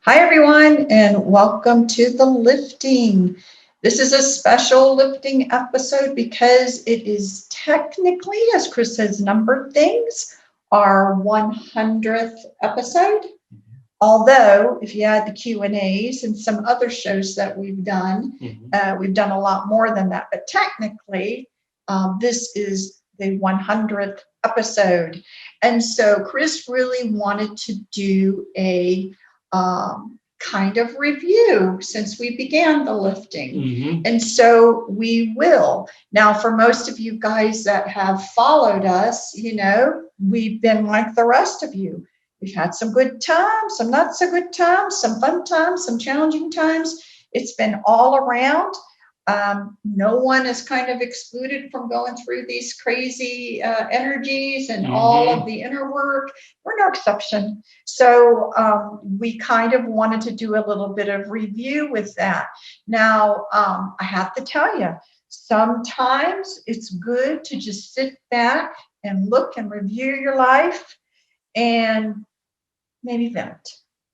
Hi, everyone, and welcome to the lifting. This is a special lifting episode because it is technically, as Chris has numbered things, our 100th episode. Although, if you add the Q&As and some other shows that we've done a lot more than that. But technically, this is the 100th episode. And so Chris really wanted to do a kind of review since we began the lifting. And so we will. Now, for most of you guys that have followed us, we've been like the rest of you. We've had some good times, some not so good times, some fun times, some challenging times. It's been all around. No one is kind of excluded from going through these crazy energies and all of the inner work. We're no exception. So we kind of wanted to do a little bit of review with that. Now, I have to tell you, sometimes it's good to just sit back and look and review your life and maybe vent.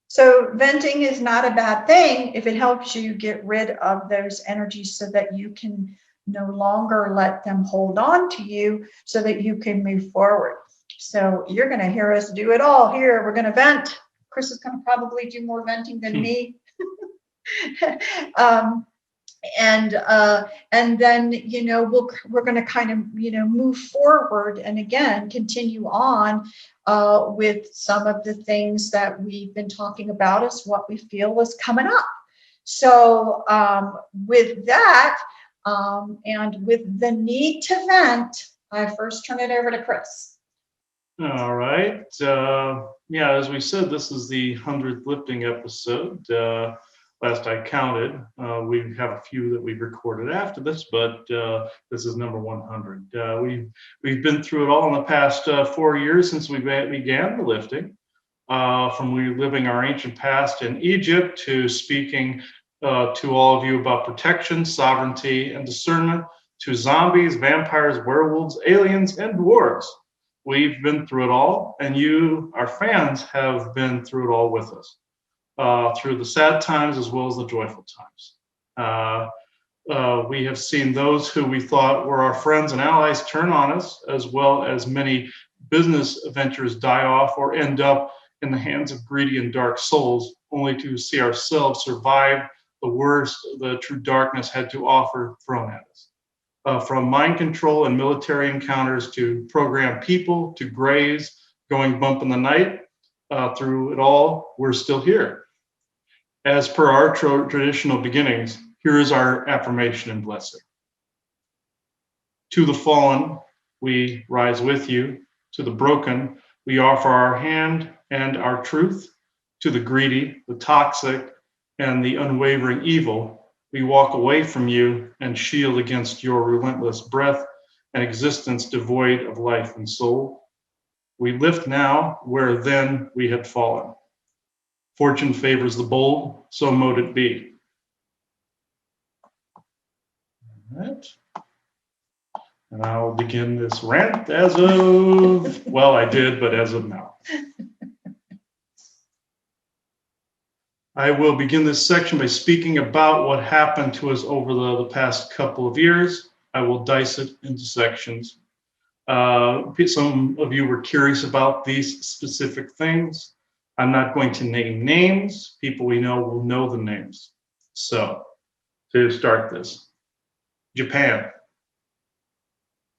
So venting is not a bad thing if it helps you get rid of those energies so that you can no longer let them hold on to you so that you can move forward. So you're going to hear us do it all here. We're going to vent. Chris is going to probably do more venting than me. And then we're going to kind of move forward and again continue on with some of the things that we've been talking about as what we feel is coming up. So with that and with the need to vent, I first turn it over to Chris. All right. As we said, this is the 100th lifting episode. Last I counted, we have a few that we've recorded after this, but this is number 100. We've been through it all in the past 4 years since we began the lifting, from reliving our ancient past in Egypt to speaking to all of you about protection, sovereignty, and discernment, to zombies, vampires, werewolves, aliens, and dwarves. We've been through it all, and you, our fans, have been through it all with us. Through the sad times as well as the joyful times. We have seen those who we thought were our friends and allies turn on us, as well as many business ventures die off or end up in the hands of greedy and dark souls, only to see ourselves survive the worst the true darkness had to offer thrown at us. From mind control and military encounters to programmed people to grays going bump in the night, through it all, we're still here. As per our traditional beginnings, here is our affirmation and blessing. To the fallen, we rise with you. To the broken, we offer our hand and our truth. To the greedy, the toxic, and the unwavering evil, we walk away from you and shield against your relentless breath and existence devoid of life and soul. We lift now where then we had fallen. Fortune favors the bold, so mote it be. All right. And I'll begin this rant as of, well, I did, but as of now. I will begin this section by speaking about what happened to us over the past couple of years. I will dice it into sections. Some of you were curious about these specific things. I'm not going to name names. People we know will know the names. So, to start this, Japan.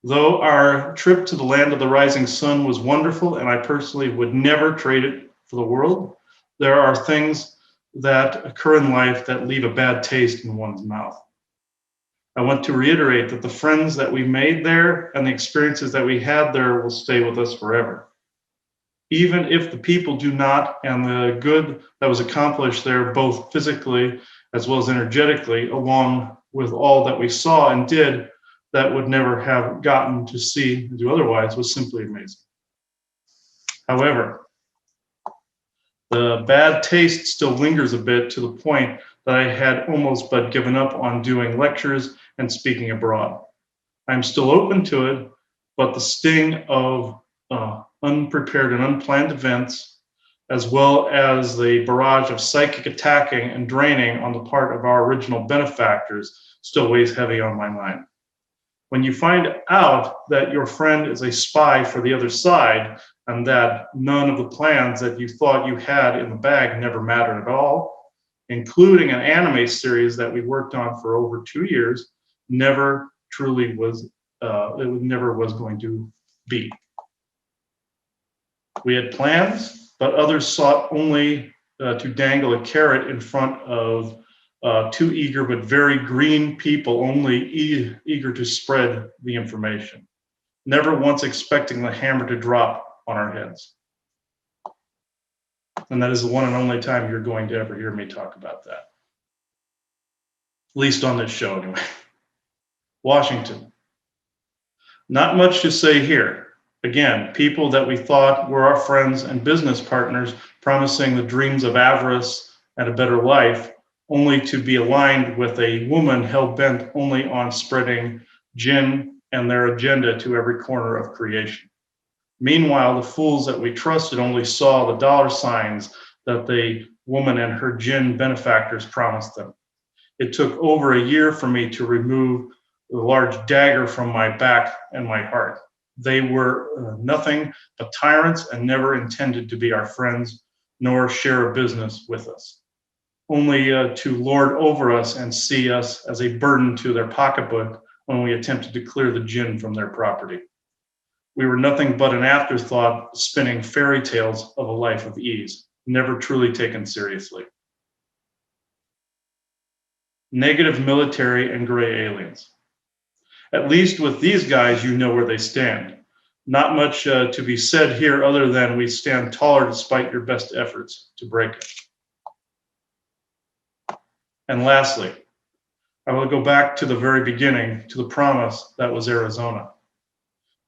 Though our trip to the land of the rising sun was wonderful, and I personally would never trade it for the world, there are things that occur in life that leave a bad taste in one's mouth. I want to reiterate that the friends that we made there and the experiences that we had there will stay with us forever. Even if the people do not, and the good that was accomplished there, both physically as well as energetically, along with all that we saw and did, that would never have gotten to see and do otherwise, was simply amazing. However, the bad taste still lingers a bit, to the point that I had almost but given up on doing lectures and speaking abroad. I'm still open to it, but the sting of unprepared and unplanned events as well as the barrage of psychic attacking and draining on the part of our original benefactors, still weighs heavy on my mind. When you find out that your friend is a spy for the other side and that none of the plans that you thought you had in the bag never mattered at all, including an anime series that we worked on for over 2 years, never truly was, it never was going to be. We had plans, but others sought only to dangle a carrot in front of two eager but very green people, only eager to spread the information, never once expecting the hammer to drop on our heads. And that is the one and only time you're going to ever hear me talk about that. At least on this show, anyway. Washington. Not much to say here. Again, people that we thought were our friends and business partners, promising the dreams of avarice and a better life, only to be aligned with a woman hell-bent only on spreading gin and their agenda to every corner of creation. Meanwhile, the fools that we trusted only saw the dollar signs that the woman and her gin benefactors promised them. It took over a year for me to remove the large dagger from my back and my heart. They were nothing but tyrants and never intended to be our friends, nor share a business with us. Only to lord over us and see us as a burden to their pocketbook when we attempted to clear the gin from their property. We were nothing but an afterthought, spinning fairy tales of a life of ease, never truly taken seriously. Negative military and gray aliens. At least with these guys, you know where they stand. Not much to be said here other than we stand taller despite your best efforts to break it. And lastly, I will go back to the very beginning, to the promise that was Arizona.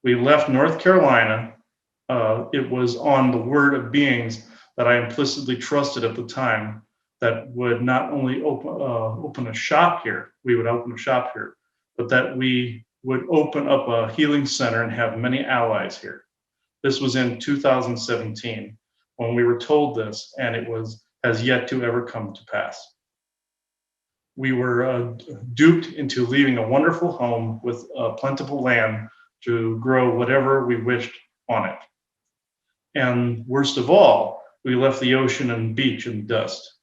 We left North Carolina. It was on the word of beings that I implicitly trusted at the time that would not only open a shop here, we would open a shop here, but that we would open up a healing center and have many allies here. This was in 2017 when we were told this, and it has yet to ever come to pass. We were duped into leaving a wonderful home with plentiful land to grow whatever we wished on it. And worst of all, we left the ocean and beach in dust.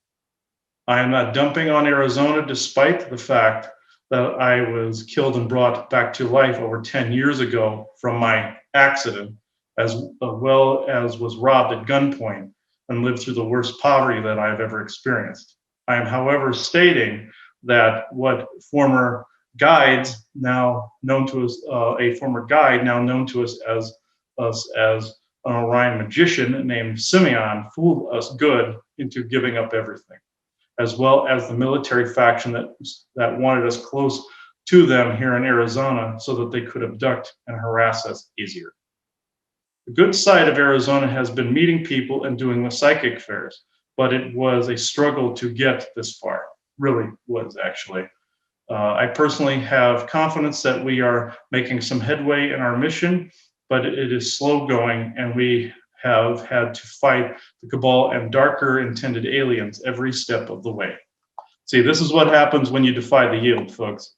I am not dumping on Arizona despite the fact that I was killed and brought back to life over 10 years ago from my accident, as well as was robbed at gunpoint and lived through the worst poverty that I've ever experienced. I am, however, stating that what former guides, now known to us, a former guide now known to us as an Orion magician named Simeon, fooled us good into giving up everything, as well as the military faction that wanted us close to them here in Arizona so that they could abduct and harass us easier. The good side of Arizona has been meeting people and doing the psychic fairs, but it was a struggle to get this far. Really was, actually. I personally have confidence that we are making some headway in our mission, but it is slow going, and we have had to fight the cabal and darker intended aliens every step of the way. See, this is what happens when you defy the yield, folks.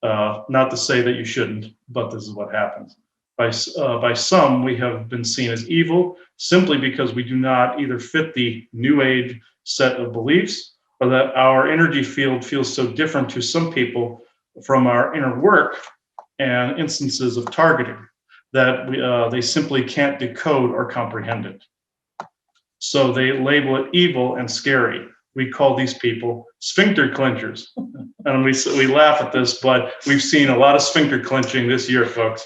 Not to say that you shouldn't, but this is what happens. By some, we have been seen as evil simply because we do not either fit the New Age set of beliefs, or that our energy field feels so different to some people from our inner work and instances of targeting that they simply can't decode or comprehend it. So they label it evil and scary. We call these people sphincter clenchers. And we laugh at this, but we've seen a lot of sphincter clenching this year, folks.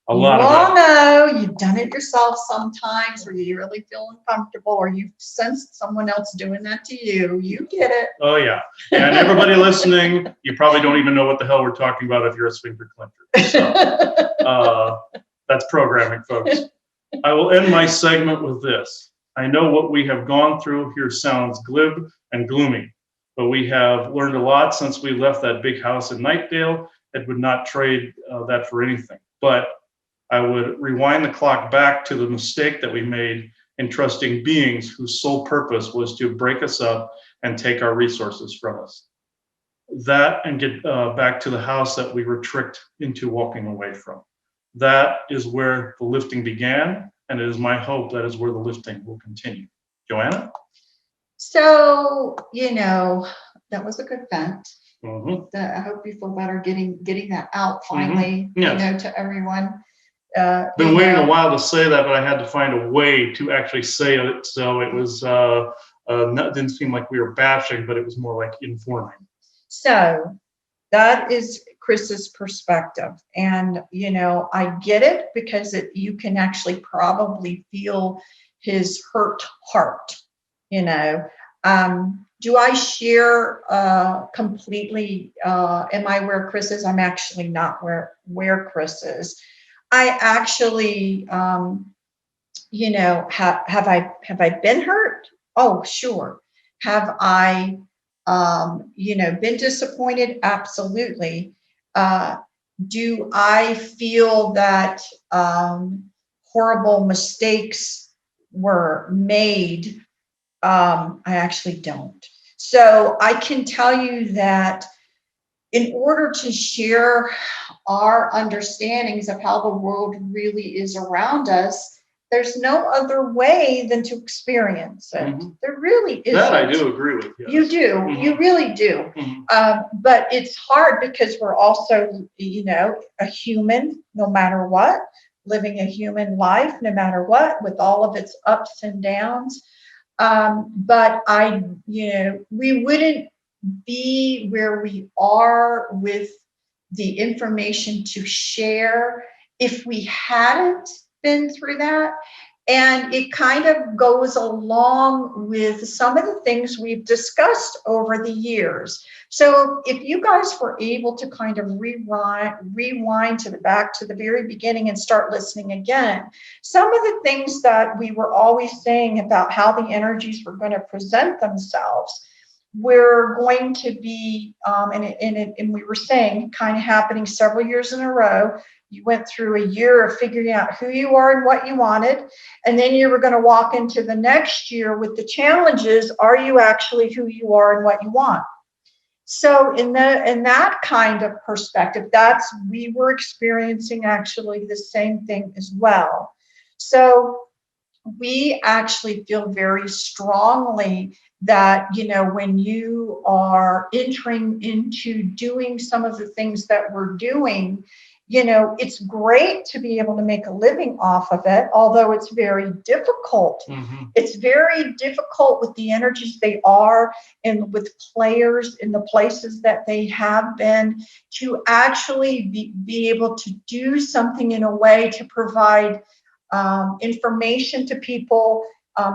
A lot of it. No, you've done it yourself sometimes, or you really feel uncomfortable, or you've sensed someone else doing that to you. You get it. Oh, yeah. And everybody listening, you probably don't even know what the hell we're talking about if you're a sphincter clencher. So, that's programming, folks. I will end my segment with this. I know what we have gone through here sounds glib and gloomy, but we have learned a lot since we left that big house in Nightdale and would not trade that for anything. But I would rewind the clock back to the mistake that we made entrusting beings whose sole purpose was to break us up and take our resources from us. That and get back to the house that we were tricked into walking away from. That is where the lifting began, and it is my hope that is where the lifting will continue. Joanna? So, that was a good vent. Mm-hmm. I hope you feel better getting that out finally, Yes. to everyone. Been waiting a while to say that, but I had to find a way to actually say it. So it was didn't seem like we were bashing, but it was more like informing. So that is Chris's perspective. And, I get it because you can actually probably feel his hurt heart, Do I share completely? Am I where Chris is? I'm actually not where Chris is. I actually, have I been hurt? Oh, sure. Have I, been disappointed? Absolutely. Do I feel that horrible mistakes were made? I actually don't. So I can tell you that in order to share our understandings of how the world really is around us, there's no other way than to experience it. Mm-hmm. There really isn't. That I do agree with. Yes. You do. Mm-hmm. You really do. Mm-hmm. But it's hard because we're also, a human, no matter what, living a human life, no matter what, with all of its ups and downs. But we wouldn't be where we are with the information to share if we hadn't been through that. And it kind of goes along with some of the things we've discussed over the years. So if you guys were able to kind of rewind to the very beginning and start listening again, some of the things that we were always saying about how the energies were going to present themselves were going to be, and we were saying, kind of happening several years in a row. You went through a year of figuring out who you are and what you wanted, and then you were going to walk into the next year with the challenges. Are you actually who you are and what you want? So in that kind of perspective, we were experiencing actually the same thing as well. So we actually feel very strongly that, when you are entering into doing some of the things that we're doing, it's great to be able to make a living off of it, although it's very difficult. Mm-hmm. It's very difficult with the energies they are and with players in the places that they have been to actually be able to do something in a way to provide information to people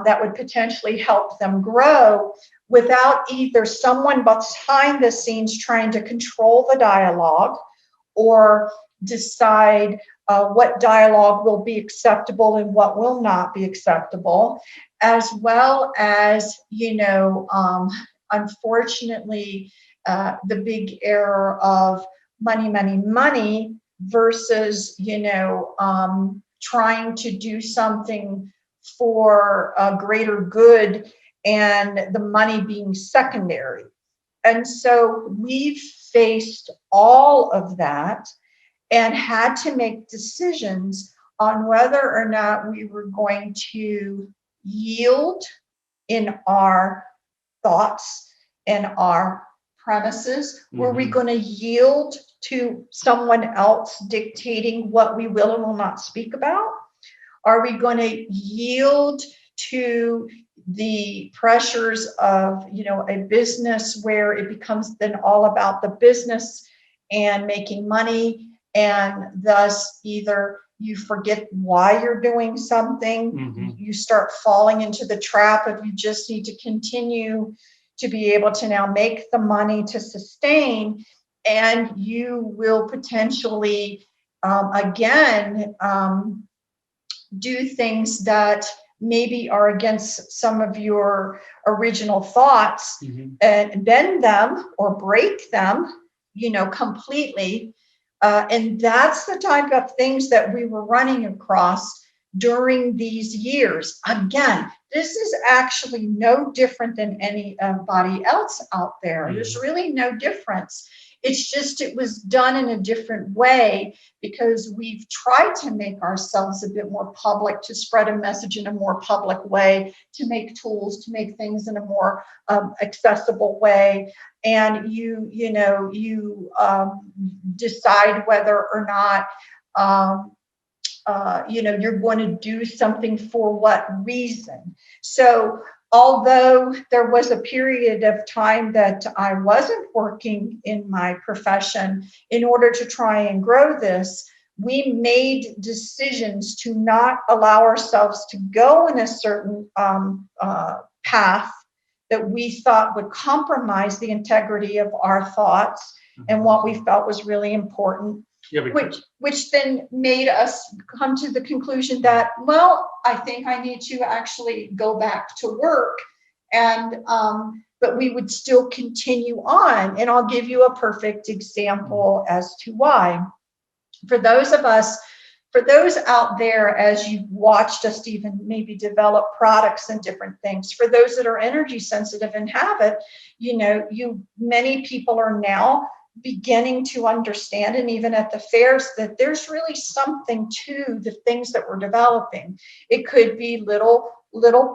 that would potentially help them grow without either someone behind the scenes trying to control the dialogue or decide what dialogue will be acceptable and what will not be acceptable, as well as, unfortunately, the big error of money versus, trying to do something for a greater good and the money being secondary. And so we've faced all of that and had to make decisions on whether or not we were going to yield in our thoughts and our premises. Mm-hmm. Were we going to yield to someone else dictating what we will and will not speak about? Are we going to yield to the pressures of, a business where it becomes then all about the business and making money, and thus either you forget why you're doing something, mm-hmm. you start falling into the trap of you just need to continue to be able to now make the money to sustain, and you will potentially do things that maybe are against some of your original thoughts, mm-hmm. and bend them or break them, completely. And that's the type of things that we were running across during these years. Again, this is actually no different than anybody else out there. There's really no difference. It's just it was done in a different way because we've tried to make ourselves a bit more public, to spread a message in a more public way, to make tools, to make things in a more accessible way. And you decide whether or not you're going to do something for what reason. So although there was a period of time that I wasn't working in my profession, in order to try and grow this, we made decisions to not allow ourselves to go in a certain path that we thought would compromise the integrity of our thoughts and what we felt was really important. Yeah, which then made us come to the conclusion that, well, I think I need to actually go back to work, and but we would still continue on. And I'll give you a perfect example as to why. For those out there, as you've watched us even maybe develop products and different things, for those that are energy sensitive and have it, many people are now beginning to understand, and even at the fairs, that there's really something to the things that we're developing. It could be little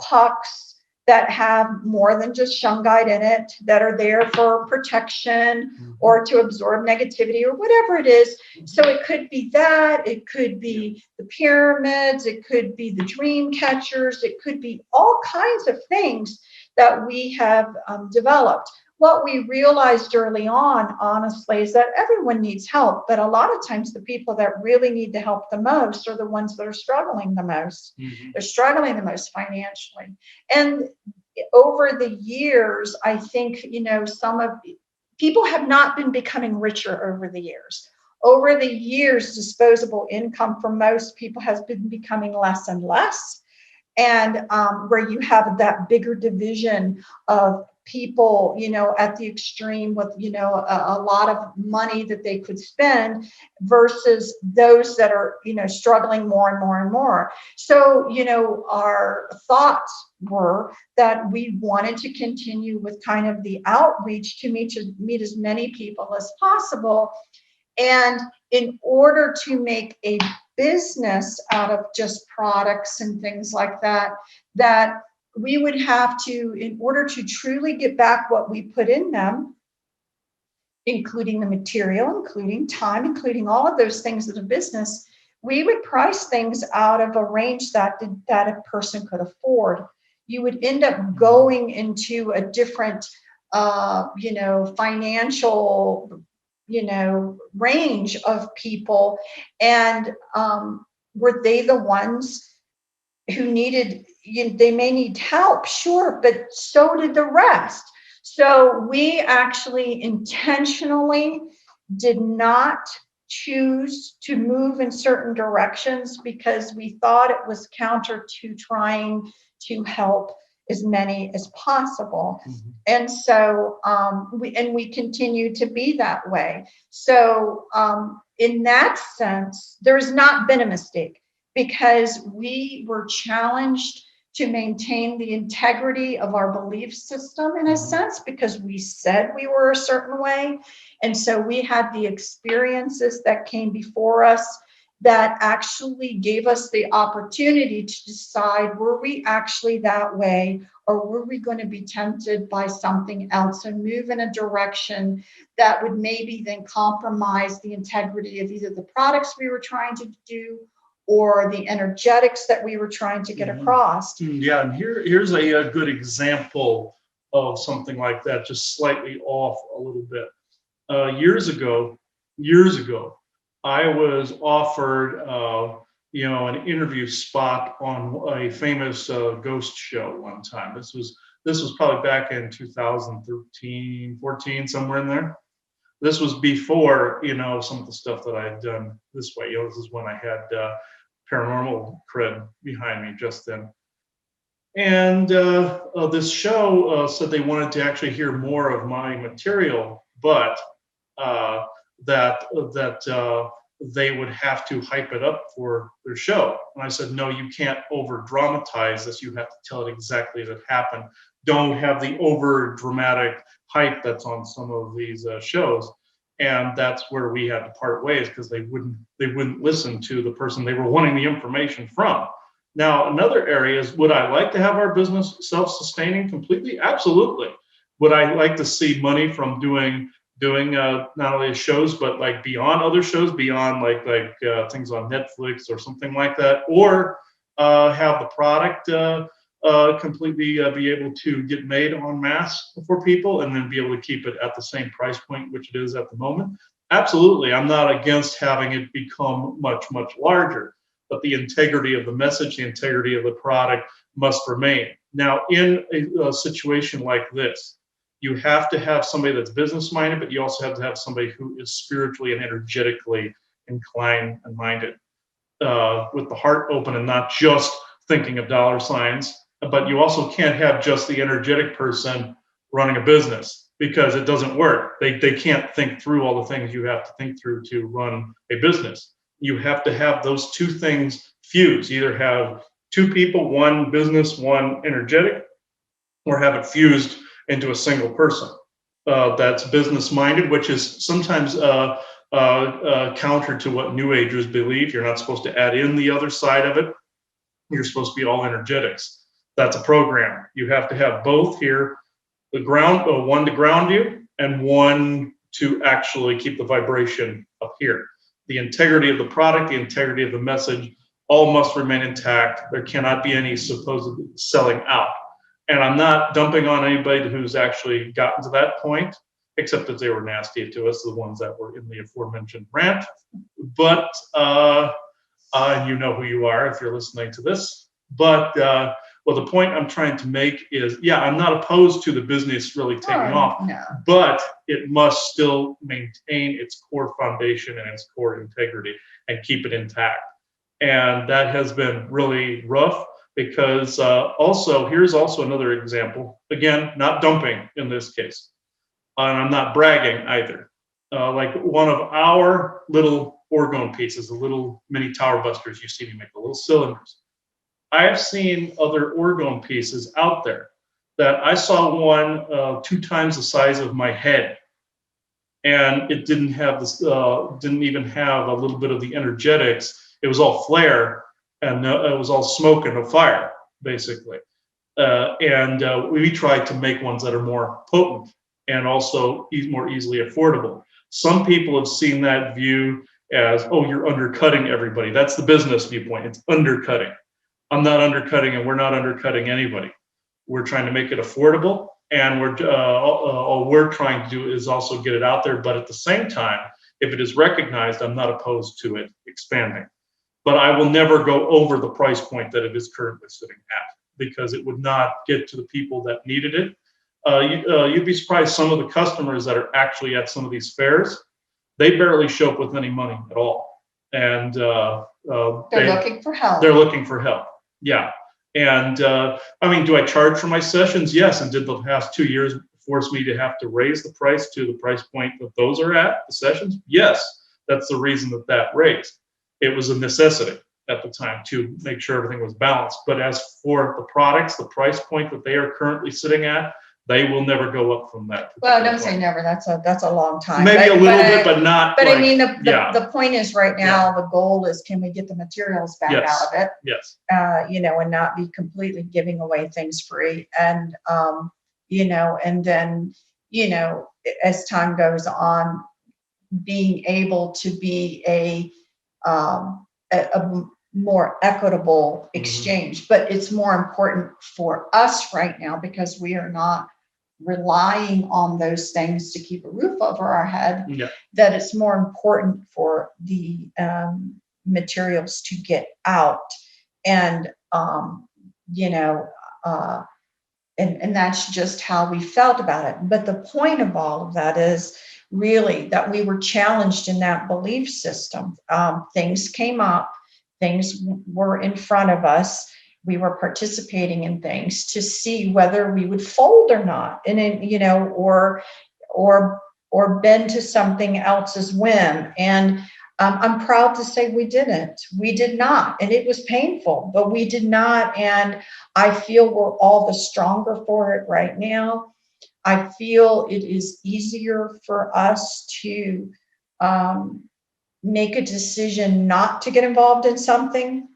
pucks that have more than just shungite in it, that are there for protection or to absorb negativity or whatever it is. So it could be that, it could be the pyramids, it could be the dream catchers, it could be all kinds of things that we have developed. What we realized early on, honestly, is that everyone needs help, but a lot of times the people that really need the help the most are the ones that are struggling the most. They're struggling the most financially. And over the years, I think, some of people have not been becoming richer over the years. Over the years, disposable income for most people has been becoming less and less. And where you have that bigger division of people, at the extreme with, a lot of money that they could spend versus those that are, struggling more and more and more. So, our thoughts were that we wanted to continue with kind of the outreach to meet as many people as possible. And in order to make a business out of just products and things like that, that we would have to, in order to truly get back what we put in them, including the material, including time, including all of those things of the business, we would price things out of a range that a person could afford. You would end up going into a different, financial, range of people. And were they the ones who needed, they may need help, sure, but so did the rest. So we actually intentionally did not choose to move in certain directions because we thought it was counter to trying to help as many as possible. And so we continue to be that way. So in that sense, there's not been a mistake, because we were challenged to maintain the integrity of our belief system in a sense, because we said we were a certain way. And so we had the experiences that came before us that actually gave us the opportunity to decide, were we actually that way, or were we going to be tempted by something else and move in a direction that would maybe then compromise the integrity of either the products we were trying to do or the energetics that we were trying to get across. Yeah, and here's a good example of something like that, just slightly off a little bit. Years ago, I was offered, an interview spot on a famous ghost show one time. This was probably back in 2013, 14, somewhere in there. This was before, some of the stuff that I had done this way. This is when I had paranormal cred behind me just then. And this show said they wanted to actually hear more of my material, but that they would have to hype it up for their show. And I said, no, you can't over dramatize this. You have to tell it exactly as it happened. Don't have the over dramatic hype that's on some of these shows. And that's where we had to part ways, because they wouldn't listen to the person they were wanting the information from. Now, another area is, would I like to have our business self-sustaining completely? Absolutely. Would I like to see money from doing not only shows, but like beyond other shows, beyond like things on Netflix or something like that, or have the product completely be able to get made en masse for people, and then be able to keep it at the same price point which it is at the moment? Absolutely. I'm not against having it become much larger, but the integrity of the message, the integrity of the product must remain. Now, in a situation like this, you have to have somebody that's business minded, but you also have to have somebody who is spiritually and energetically inclined and minded, with the heart open and not just thinking of dollar signs. But you also can't have just the energetic person running a business, because it doesn't work. They can't think through all the things you have to think through to run a business. You have to have those two things fuse. Either have two people, one business, one energetic, or have it fused into a single person that's business minded, which is sometimes counter to what New Agers believe. You're not supposed to add in the other side of it. You're supposed to be all energetics. That's a program. You have to have both here, the ground, one to ground you, and one to actually keep the vibration up here. The integrity of the product, the integrity of the message, all must remain intact. There cannot be any supposed selling out. And I'm not dumping on anybody who's actually gotten to that point, except that they were nasty to us, the ones that were in the aforementioned rant. But you know who you are if you're listening to this. But well, the point I'm trying to make is, yeah, I'm not opposed to the business really taking off, no. but it must still maintain its core foundation and its core integrity and keep it intact. And that has been really rough, because here's also another example. Again, not dumping in this case. And I'm not bragging either. Like one of our little orgone pieces, the little mini tower busters you see me make, the little cylinders. I have seen other orgone pieces out there that I saw one 2 times the size of my head, and it didn't have this, didn't even have a little bit of the energetics. It was all flare, and it was all smoke and no fire, basically. We tried to make ones that are more potent and also more easily affordable. Some people have seen that view as, oh, you're undercutting everybody. That's the business viewpoint. It's undercutting. I'm not undercutting, and we're not undercutting anybody. We're trying to make it affordable, and all we're trying to do is also get it out there. But at the same time, if it is recognized, I'm not opposed to it expanding. But I will never go over the price point that it is currently sitting at, because it would not get to the people that needed it. You'd be surprised, some of the customers that are actually at some of these fairs, they barely show up with any money at all. And They're looking for help. They're looking for help. Yeah. And I mean, do I charge for my sessions? Yes. And did the past 2 years force me to have to raise the price to the price point that those are at, the sessions? Yes. That's the reason that raised. It was a necessity at the time to make sure everything was balanced. But as for the products, the price point that they are currently sitting at, they will never go up from that. Well, don't say never. That's a long time. Maybe a little bit, but not. But like, I mean, the point is, right now, the goal is, can we get the materials back out of it? Yes. And not be completely giving away things free. And and then as time goes on, being able to be a more equitable exchange. But it's more important for us right now, because we are not relying on those things to keep a roof over our head, that it's more important for the materials to get out. And and that's just how we felt about it. But the point of all of that is really that we were challenged in that belief system. Things came up, things were in front of us. We were participating in things to see whether we would fold or not, and or bend to something else's whim. And I'm proud to say we didn't. We did not. And it was painful, but we did not. And I feel we're all the stronger for it right now. I feel it is easier for us to make a decision not to get involved in something,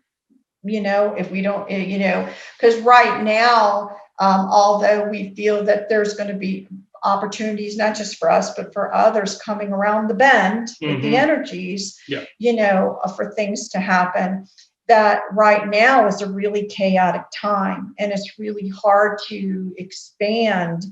if we don't, because right now, although we feel that there's going to be opportunities, not just for us, but for others coming around the bend with the energies, for things to happen, that right now is a really chaotic time. And it's really hard to expand,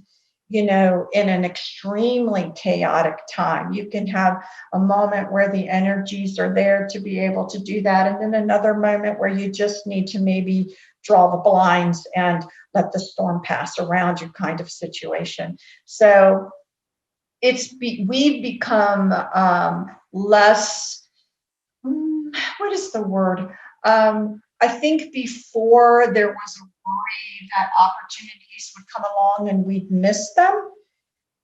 in an extremely chaotic time. You can have a moment where the energies are there to be able to do that. And then another moment where you just need to maybe draw the blinds and let the storm pass around you kind of situation. So we've become less, what is the word? I think before there was a worry that opportunities would come along and we'd miss them.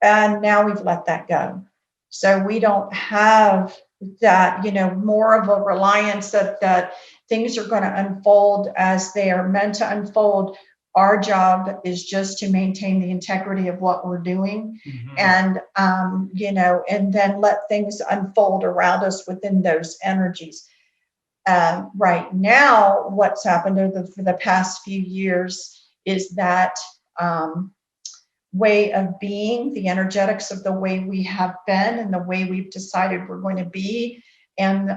And now we've let that go. So we don't have that, more of a reliance that things are going to unfold as they are meant to unfold. Our job is just to maintain the integrity of what we're doing, and, and then let things unfold around us within those energies. Right now, what's happened for the past few years is that way of being, the energetics of the way we have been and the way we've decided we're going to be, and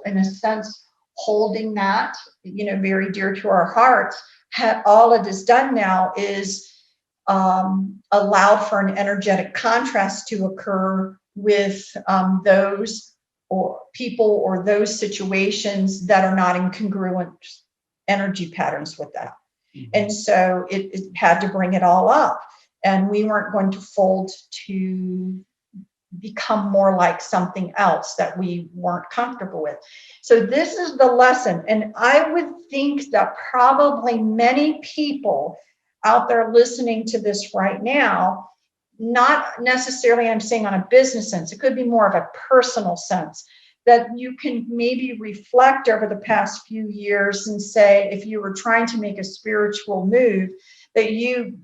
in a sense, holding that, very dear to our hearts. All it has done now is allowed for an energetic contrast to occur with those or people or those situations that are not in congruent energy patterns with that. And so it had to bring it all up. And we weren't going to fold to become more like something else that we weren't comfortable with. So this is the lesson. And I would think that probably many people out there listening to this right now, not necessarily, I'm saying on a business sense, it could be more of a personal sense, that you can maybe reflect over the past few years and say, if you were trying to make a spiritual move, that you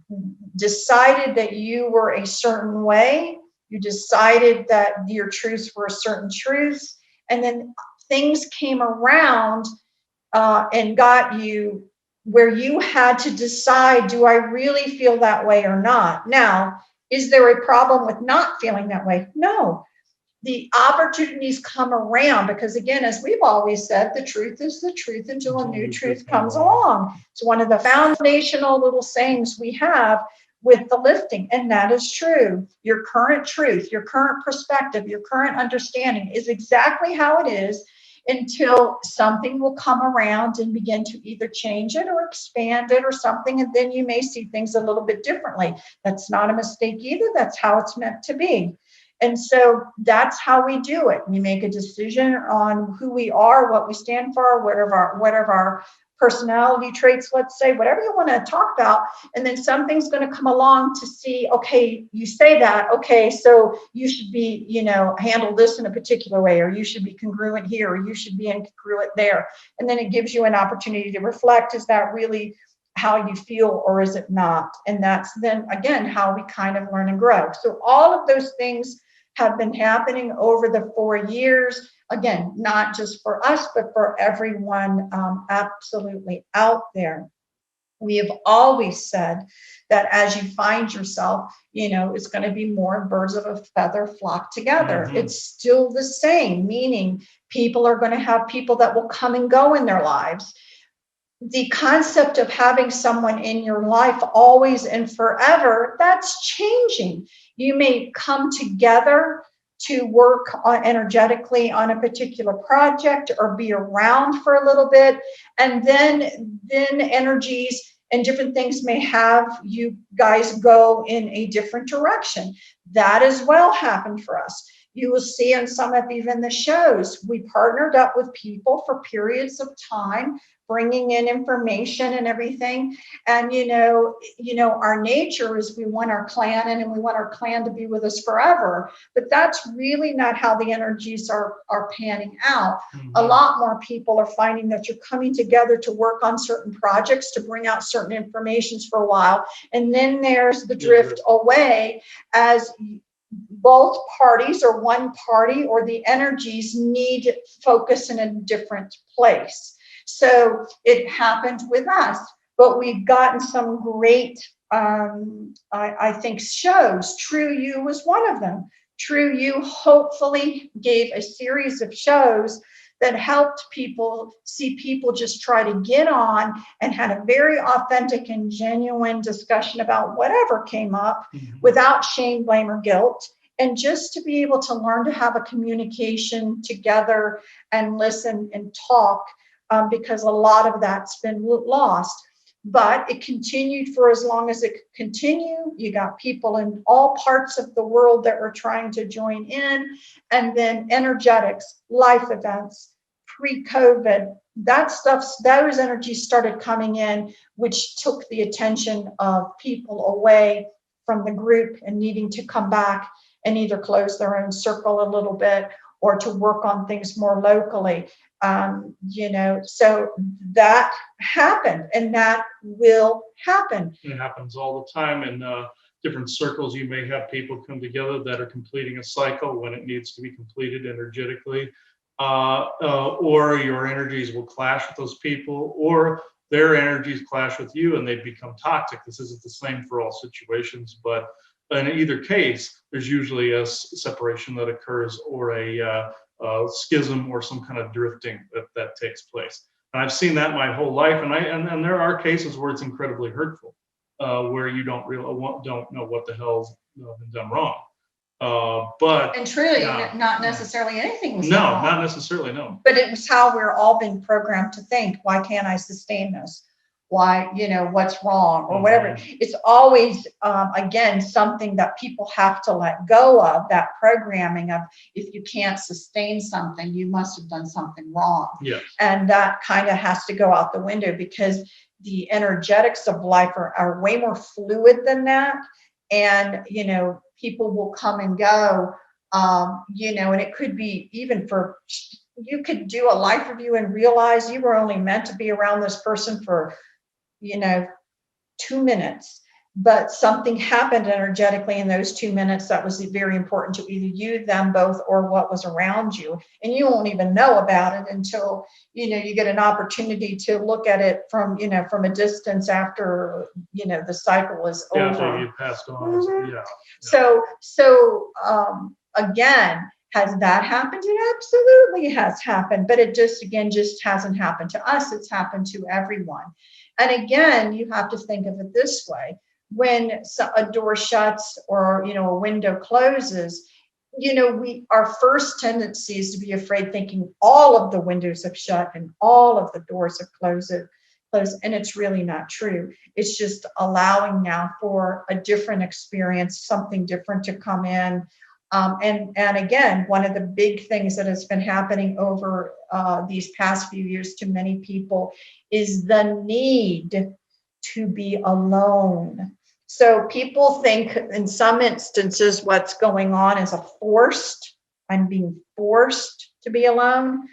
decided that you were a certain way, you decided that your truths were certain truths, and then things came around and got you where you had to decide, do I really feel that way or not? Now, is there a problem with not feeling that way? No. The opportunities come around because, again, as we've always said, the truth is the truth until a new truth comes along. It's one of the foundational little sayings we have with the lifting, and that is true. Your current truth, your current perspective, your current understanding is exactly how it is until something will come around and begin to either change it or expand it or something, and then you may see things a little bit differently. That's not a mistake either. That's how it's meant to be. And so that's how we do it. We make a decision on who we are, what we stand for, whatever our personality traits, let's say, whatever you want to talk about. And then something's going to come along to see, okay, you say that, okay, so you should be, handle this in a particular way, or you should be congruent here, or you should be incongruent there. And then it gives you an opportunity to reflect, is that really how you feel, or is it not? And that's then, again, how we kind of learn and grow. So all of those things have been happening over the 4 years. Again, not just for us, but for everyone absolutely out there. We have always said that as you find yourself, it's going to be more birds of a feather flock together. It's still the same, meaning people are going to have people that will come and go in their lives. The concept of having someone in your life always and forever, that's changing. You may come together to work energetically on a particular project or be around for a little bit, and then energies and different things may have you guys go in a different direction. That as well happened for us. You will see in some of even the shows, we partnered up with people for periods of time, bringing in information and everything. And our nature is we want our clan in, and we want our clan to be with us forever. But that's really not how the energies are panning out. A lot more people are finding that you're coming together to work on certain projects, to bring out certain informations for a while, and then there's the drift away as both parties or one party or the energies need focus in a different place. So it happened with us, but we've gotten some great, I think, shows. True You was one of them. True You hopefully gave a series of shows that helped people see people just try to get on and had a very authentic and genuine discussion about whatever came up without shame, blame, or guilt. And just to be able to learn to have a communication together and listen and talk, because a lot of that's been lost. But it continued for as long as it could continue. You got people in all parts of the world that were trying to join in. And then energetics, life events, pre-COVID, that stuff, those energies started coming in, which took the attention of people away from the group and needing to come back and either close their own circle a little bit or to work on things more locally. So that happened, and that will happen. It happens all the time in different circles. You may have people come together that are completing a cycle when it needs to be completed energetically, or your energies will clash with those people, or their energies clash with you and they become toxic. This isn't the same for all situations, but in either case, there's usually a separation that occurs, or a schism, or some kind of drifting that takes place. And I've seen that my whole life, and there are cases where it's incredibly hurtful, where you don't know what the hell's been done wrong. And truly, not necessarily anything was wrong. Not necessarily, no. But it was how we're all been programmed to think. Why can't I sustain this? Why, what's wrong or whatever. It's always, again, something that people have to let go of, that programming of, if you can't sustain something, you must have done something wrong. Yes. And that kind of has to go out the window, because the energetics of life are way more fluid than that. And, people will come and go, and it could be even you could do a life review and realize you were only meant to be around this person for 2 minutes, but something happened energetically in those 2 minutes that was very important to either you, them both, or what was around you. And you won't even know about it until, you get an opportunity to look at it from a distance after, the cycle is over. After you passed on. Yeah. So again, has that happened? It absolutely has happened, but it just hasn't happened to us. It's happened to everyone. And again, you have to think of it this way. When a door shuts or, a window closes, our first tendency is to be afraid, thinking all of the windows have shut and all of the doors have closed. And it's really not true. It's just allowing now for a different experience, something different to come in. And again, one of the big things that has been happening over these past few years to many people is the need to be alone. So people think in some instances what's going on is I'm being forced to be alone.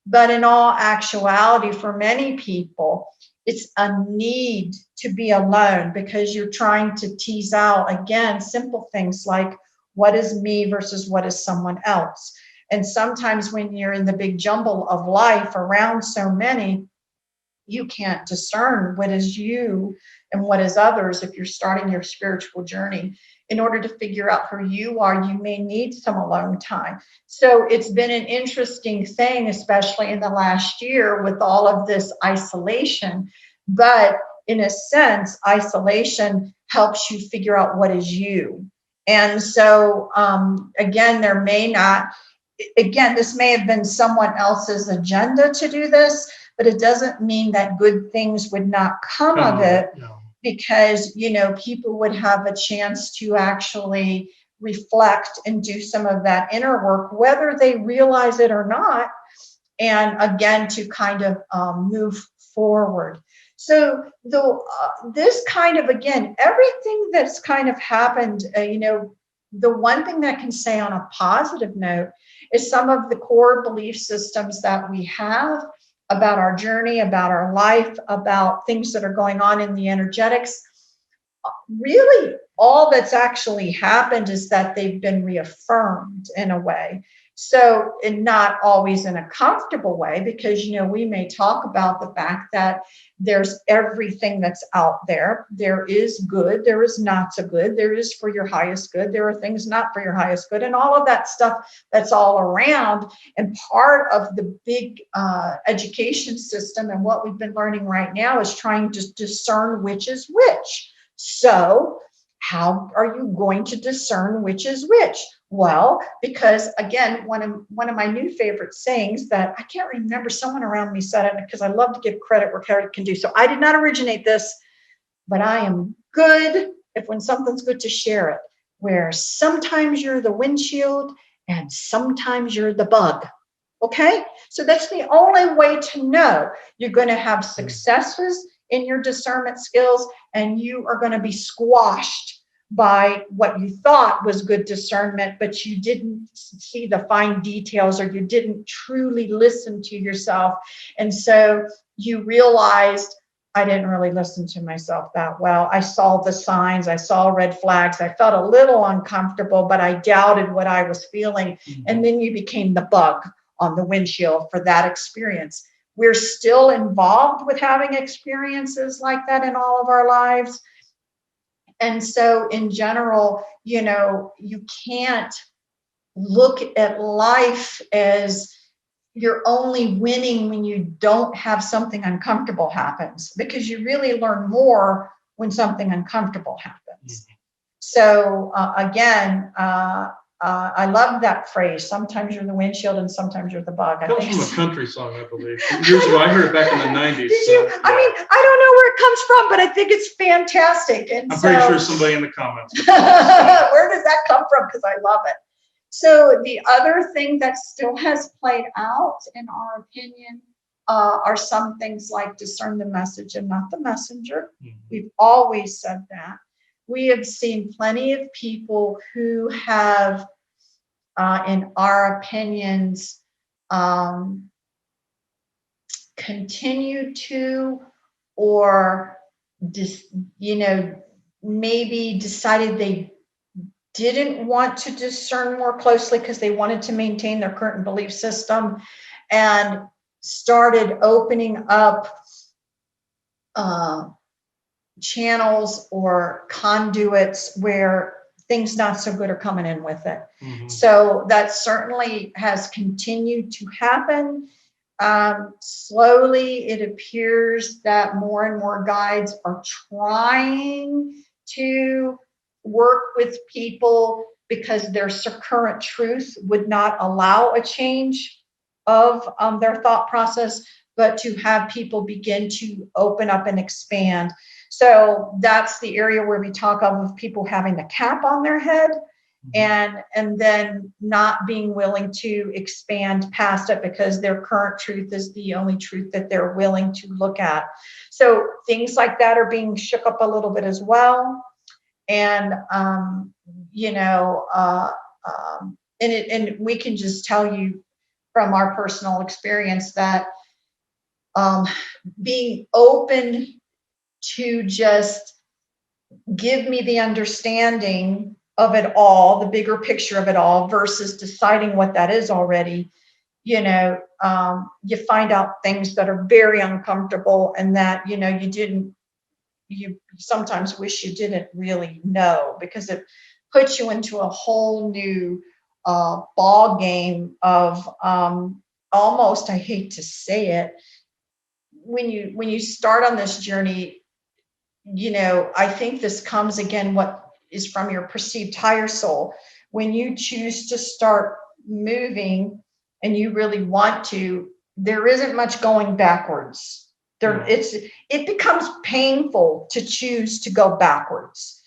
But in all actuality, for many people, it's a need to be alone, because you're trying to tease out, again, simple things like, what is me versus what is someone else? And sometimes when you're in the big jumble of life around so many, you can't discern what is you and what is others. If you're starting your spiritual journey, in order to figure out who you are, you may need some alone time. So it's been an interesting thing, especially in the last year with all of this isolation. But in a sense, isolation helps you figure out what is you. And so, again, this may have been someone else's agenda to do this, but it doesn't mean that good things would not come of it, because, people would have a chance to actually reflect and do some of that inner work, whether they realize it or not. And again, to kind of move forward. So this kind of, again, everything that's kind of happened, the one thing that can say on a positive note is some of the core belief systems that we have about our journey, about our life, about things that are going on in the energetics. Really, all that's actually happened is that they've been reaffirmed in a way. So, and not always in a comfortable way, because, we may talk about the fact that there's everything that's out there. There is good, there is not so good, there is for your highest good, there are things not for your highest good, and all of that stuff that's all around. And part of the big education system and what we've been learning right now is trying to discern which is which. So, how are you going to discern which is which? Well, because again, one of my new favorite sayings that I can't remember, someone around me said it, because I love to give credit where credit can do. So I did not originate this, but I am good if when something's good to share it, where sometimes you're the windshield and sometimes you're the bug. Okay? So that's the only way to know you're going to have successes in your discernment skills, and you are going to be squashed by what you thought was good discernment, but you didn't see the fine details, or you didn't truly listen to yourself. And so you realized, I didn't really listen to myself that well. I saw the signs, I saw red flags, I felt a little uncomfortable, but I doubted what I was feeling. And then you became the bug on the windshield for that experience. We're still involved with having experiences like that in all of our lives. And so in general, you can't look at life as you're only winning when you don't have something uncomfortable happens, because you really learn more when something uncomfortable happens. So again, I love that phrase. Sometimes you're the windshield and sometimes you're the bug. That was from a country song, I believe. Years ago, I heard it back in the 90s. Did you? Yeah. I mean, I don't know where it comes from, but I think it's fantastic. And I'm pretty sure somebody in the comments. Where does that come from? Because I love it. So the other thing that still has played out, in our opinion, are some things like discern the message and not the messenger. We've always said that. We have seen plenty of people who have, in our opinions, continued to, or maybe decided they didn't want to discern more closely because they wanted to maintain their current belief system, and started opening up channels or conduits where things not so good are coming in with it. So that certainly has continued to happen. Slowly, it appears that more and more guides are trying to work with people because their current truth would not allow a change of their thought process, but to have people begin to open up and expand. So that's the area where we talk of people having the cap on their head, and then not being willing to expand past it because their current truth is the only truth that they're willing to look at. So things like that are being shook up a little bit as well. And and we can just tell you from our personal experience that being open to just give me the understanding of it all, the bigger picture of it all, versus deciding what that is already, you find out things that are very uncomfortable, and that, you sometimes wish you didn't really know, because it puts you into a whole new ball game of almost, I hate to say it, when you start on this journey, I think this comes again, what is from your perceived higher soul. When you choose to start moving and you really want to, there isn't much going backwards. It becomes painful to choose to go backwards,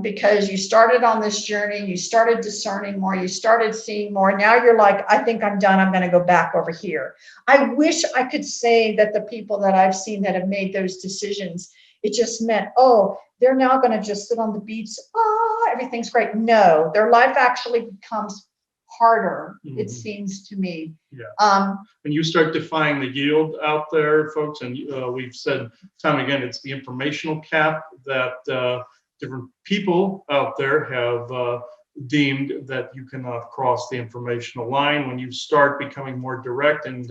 because you started on this journey, you started discerning more, you started seeing more. Now you're like, I think I'm done. I'm going to go back over here. I wish I could say that the people that I've seen that have made those decisions, it just meant, oh, they're now going to just sit on the beach. Oh, everything's great. No, their life actually becomes harder, it seems to me. Yeah. When you start defining the yield out there, folks, and we've said time and again, it's the informational cap that different people out there have deemed that you cannot cross the informational line. When you start becoming more direct and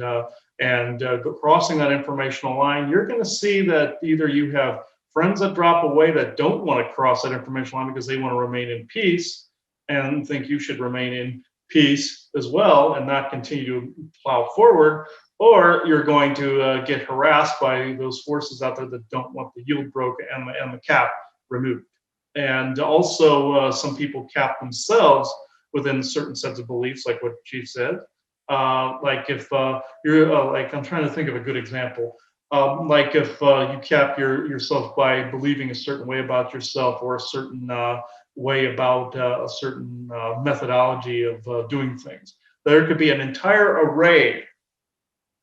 crossing that informational line, you're going to see that either you have friends that drop away that don't want to cross that informational line because they want to remain in peace and think you should remain in peace as well and not continue to plow forward, or you're going to get harassed by those forces out there that don't want the yield broken and the cap removed. And also some people cap themselves within certain sets of beliefs, like what Chief said. Like if you're like, I'm trying to think of a good example. Like if you cap yourself by believing a certain way about yourself or a certain way about a certain methodology of doing things. There could be an entire array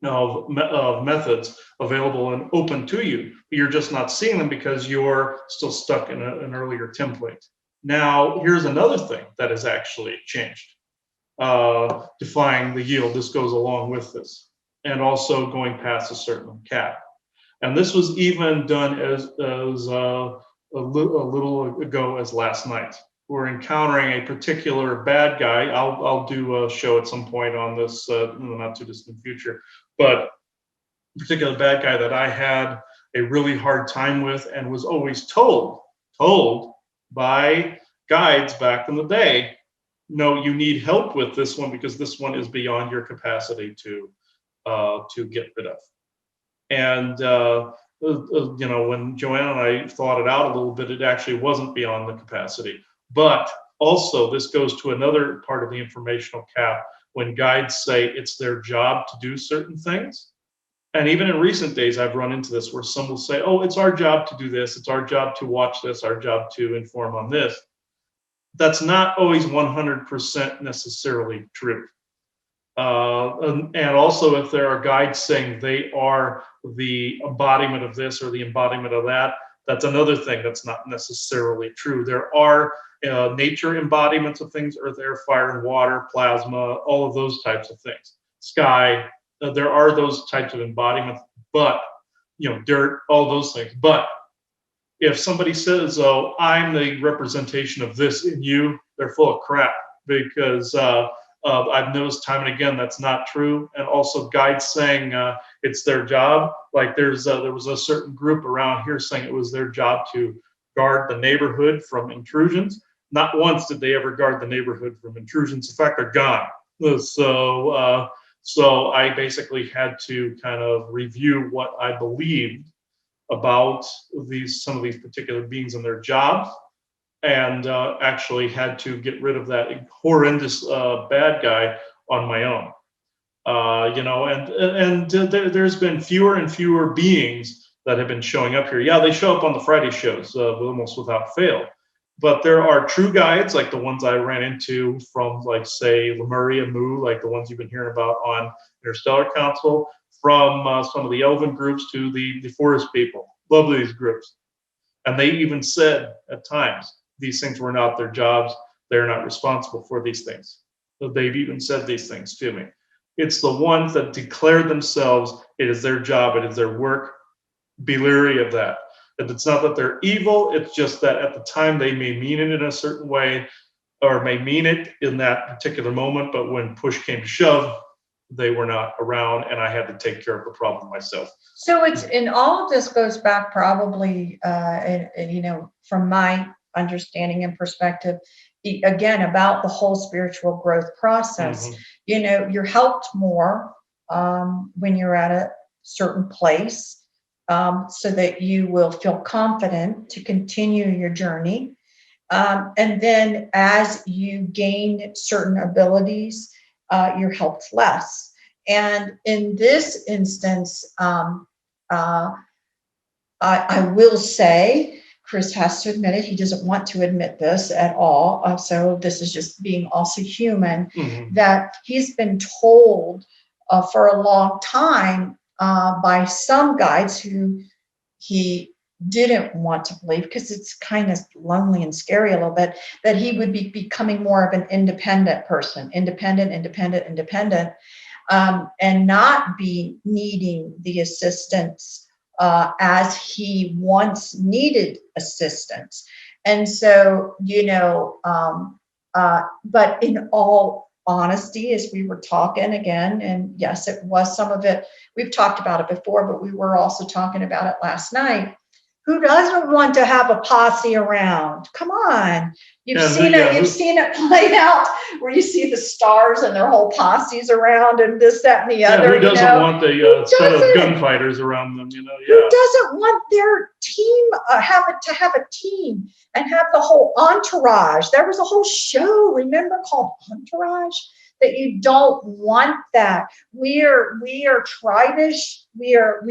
of methods available and open to you. You're just not seeing them because you're still stuck in an earlier template. Now, here's another thing that has actually changed. Defying the yield, this goes along with this, and also going past a certain cap. And this was even done as a little ago as last night. We're encountering a particular bad guy. I'll do a show at some point on this in the not too distant future, but a particular bad guy that I had a really hard time with and was always told by guides back in the day, no, you need help with this one because this one is beyond your capacity to get rid of. And you know, when Joanne and I thought it out a little bit, it actually wasn't beyond the capacity. But also, this goes to another part of the informational cap when guides say it's their job to do certain things. And even in recent days, I've run into this where some will say, oh, it's our job to do this, it's our job to watch this, our job to inform on this. That's not always 100% necessarily true. And also, if there are guides saying they are the embodiment of this or the embodiment of that, that's another thing that's not necessarily true. There are nature embodiments of things: earth, air, fire, and water, plasma, all of those types of things. Sky, there are those types of embodiments, but, you know, dirt, all those things. But if somebody says, oh, I'm the representation of this in you, they're full of crap, because I've noticed time and again that's not true. And also guides saying it's their job. Like there was a certain group around here saying it was their job to guard the neighborhood from intrusions. Not once did they ever guard the neighborhood from intrusions. In fact, they're gone. So I basically had to kind of review what I believed about some of these particular beings and their jobs, and actually had to get rid of that horrendous bad guy on my own. You know, and there's been fewer and fewer beings that have been showing up here. Yeah, they show up on the Friday shows almost without fail. But there are true guides, like the ones I ran into from, like, say, Lemuria, Mu, like the ones you've been hearing about on Interstellar Council, from some of the elven groups to the forest people. Love these groups. And they even said at times, these things were not their jobs. They're not responsible for these things. So they've even said these things to me. It's the ones that declare themselves, it is their job, it is their work. Be leery of that. That it's not that they're evil, it's just that at the time they may mean it in a certain way or may mean it in that particular moment, but when push came to shove, they were not around and I had to take care of the problem myself. So it's, and all of this goes back probably, and, you know, from my understanding and perspective, again, about the whole spiritual growth process. Mhm. You know, you're helped more when you're at a certain place, so that you will feel confident to continue your journey. And then as you gain certain abilities, you're helped less. And in this instance, I will say Chris has to admit it. He doesn't want to admit this at all. So this is just being also human, that he's been told for a long time by some guides who he didn't want to believe, because it's kind of lonely and scary a little bit, that he would be becoming more of an independent person, independent, and not be needing the assistance as he once needed assistance. And so, but in all honesty, as we were talking again, and yes, it was some of it, we've talked about it before, but we were also talking about it last night. Who doesn't want to have a posse around? Come on. You've seen it played out where you see the stars and their whole posses around and this, that, and the other. Who doesn't want the set of gunfighters around them? Who doesn't want their team to have a team and have the whole entourage? There was a whole show, remember, called Entourage? That you don't want that. We are tribish. We are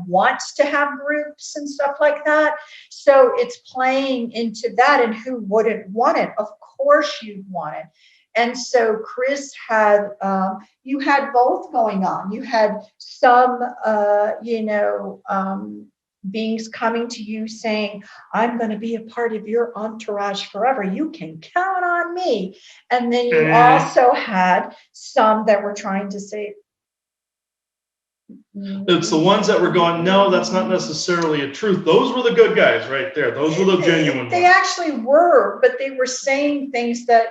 wants to have groups and stuff like that. So it's playing into that, and who wouldn't want it? Of course you'd want it. And so Chris had, you had both going on. You had some, beings coming to you saying, I'm going to be a part of your entourage forever. You can count on me. And then you also had some that were trying to say, it's the ones that were going, no, that's not necessarily a truth. Those were the good guys right there. Those were the genuine ones. They actually were, but they were saying things that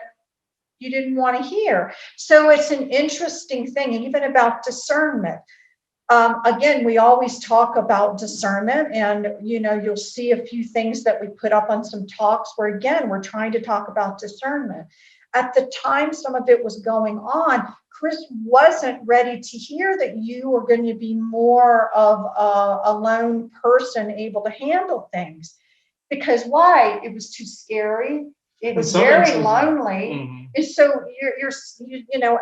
you didn't want to hear. So it's an interesting thing, and even about discernment. Again, we always talk about discernment, and you'll see a few things that we put up on some talks where, again, we're trying to talk about discernment. At the time some of it was going on, Chris wasn't ready to hear that you were going to be more of a lone person able to handle things. Because why? It was too scary. It was very lonely. And so you're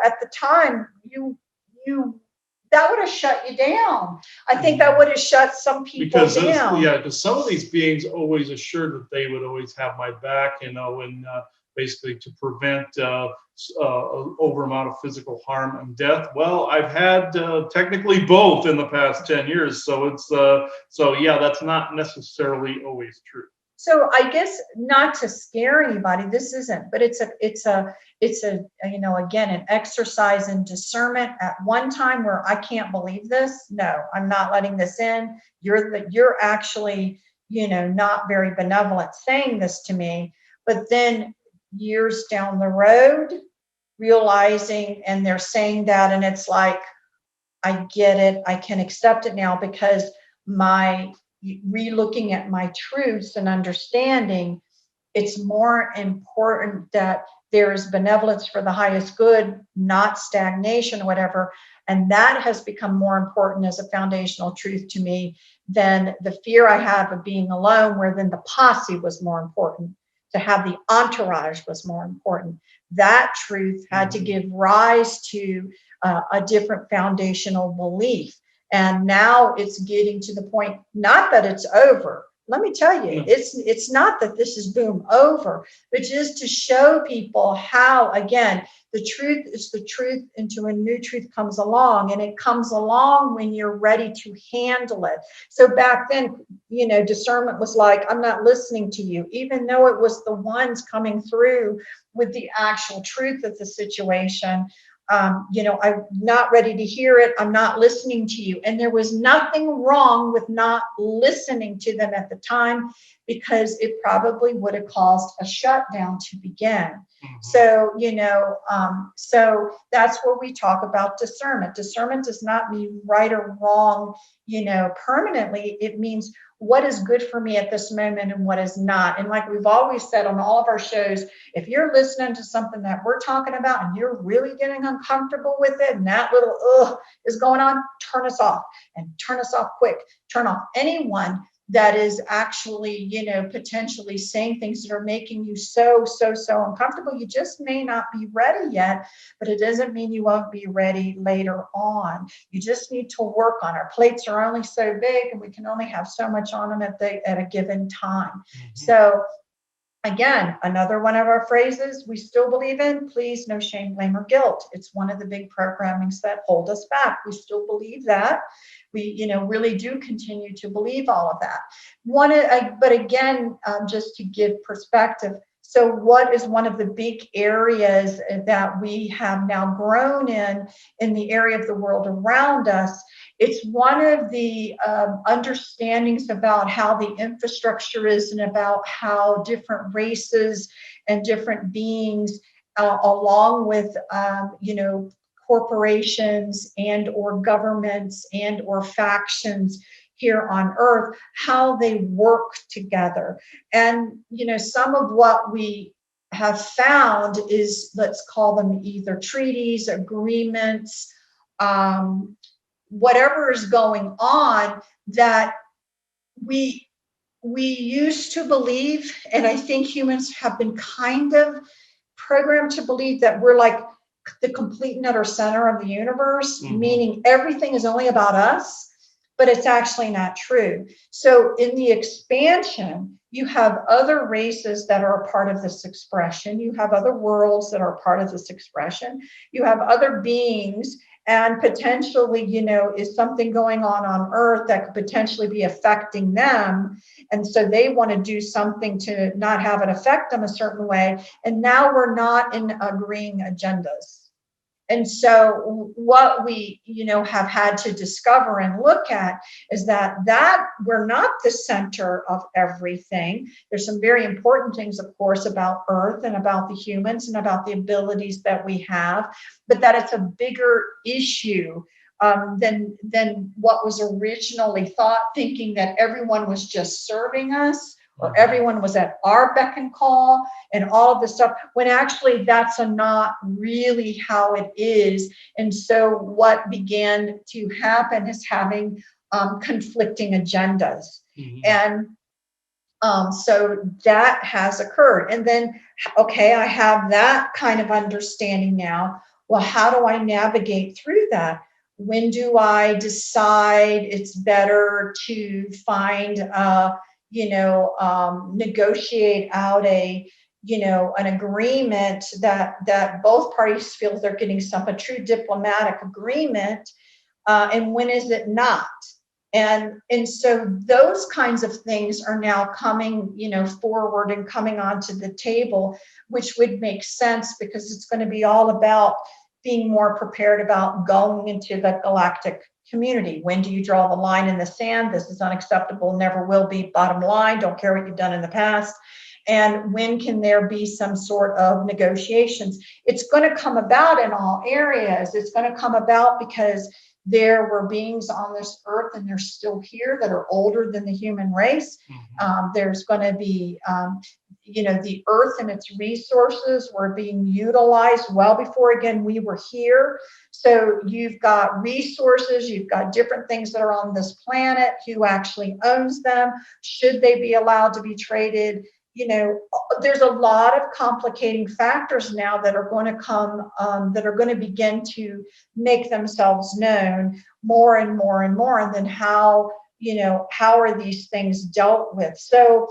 at the time you that would have shut you down. I think that would have shut some people down. Because some of these beings always assured that they would always have my back, and basically to prevent over amount of physical harm and death. Well, I've had technically both in the past 10 years. So it's, that's not necessarily always true. So I guess not to scare anybody, this isn't, but it's a again, an exercise in discernment at one time where I can't believe this. No, I'm not letting this in. You're actually, not very benevolent saying this to me. But then years down the road, realizing, and they're saying that, and it's like, I get it. I can accept it now, because my re-looking at my truths and understanding, it's more important that there is benevolence for the highest good, not stagnation or whatever. And that has become more important as a foundational truth to me than the fear I have of being alone, where then the posse was more important. To have the entourage was more important. That truth had to give rise to a different foundational belief. And now it's getting to the point, not that it's over. Let me tell you, it's not that this is boom over, but just to show people how, again, the truth is the truth until a new truth comes along, and it comes along when you're ready to handle it. So back then, discernment was like, I'm not listening to you, even though it was the ones coming through with the actual truth of the situation. I'm not ready to hear it. I'm not listening to you. And there was nothing wrong with not listening to them at the time, because it probably would have caused a shutdown to begin. So, so that's where we talk about discernment. Discernment does not mean right or wrong, permanently. It means what is good for me at this moment and what is not. And like we've always said on all of our shows, if you're listening to something that we're talking about and you're really getting uncomfortable with it, and that little is going on, turn us off, and turn us off quick. Turn off anyone that is actually, potentially saying things that are making you so uncomfortable. You just may not be ready yet, but it doesn't mean you won't be ready later on. You just need to work on. Our plates are only so big, and we can only have so much on them at a given time. Mhm. So again, another one of our phrases we still believe in: please, no shame, blame, or guilt. It's one of the big programmings that hold us back. We still believe that. We, really do continue to believe all of that. But again, just to give perspective, so what is one of the big areas that we have now grown in the area of the world around us? It's one of the understandings about how the infrastructure is, and about how different races and different beings, along with, corporations and or governments and or factions here on earth, how they work together. And, some of what we have found is, let's call them either treaties, agreements, whatever is going on, that we used to believe, and I think humans have been kind of programmed to believe, that we're like the complete and utter center of the universe, meaning everything is only about us, but it's actually not true. So in the expansion, you have other races that are a part of this expression. You have other worlds that are a part of this expression. You have other beings, and potentially, is something going on Earth that could potentially be affecting them. And so they want to do something to not have it affect them a certain way. And now we're not in agreeing agendas. And so what we, have had to discover and look at is that we're not the center of everything. There's some very important things, of course, about Earth and about the humans and about the abilities that we have, but that it's a bigger issue than what was originally thought, thinking that everyone was just serving us, or everyone was at our beck and call and all of this stuff, when actually that's not really how it is. And so what began to happen is having conflicting agendas. And so that has occurred. And then, okay, I have that kind of understanding now. Well, how do I navigate through that? When do I decide it's better to find negotiate out an agreement that both parties feel they're getting a true diplomatic agreement, and when is it not? And so those kinds of things are now coming, forward and coming onto the table, which would make sense, because it's going to be all about being more prepared about going into the galactic community. When do you draw the line in the sand? This is unacceptable, never will be, bottom line, don't care what you've done in the past. And when can there be some sort of negotiations? It's going to come about in all areas. It's going to come about because there were beings on this earth, and they're still here, that are older than the human race. There's going to be, the earth and its resources were being utilized well before, again, we were here. So you've got resources, you've got different things that are on this planet. Who actually owns them? Should they be allowed to be traded? There's a lot of complicating factors now that are going to come, that are going to begin to make themselves known more and more and more. And then how are these things dealt with? So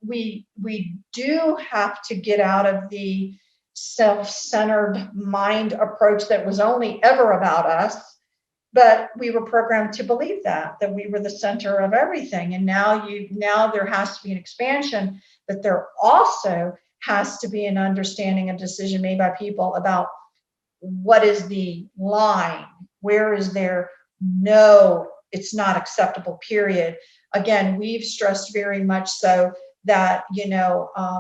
we do have to get out of the self-centered mind approach that was only ever about us. But we were programmed to believe that we were the center of everything. And now there has to be an expansion, but there also has to be an understanding, a decision made by people about what is the line, where is there no, it's not acceptable, period. Again, we've stressed very much so that,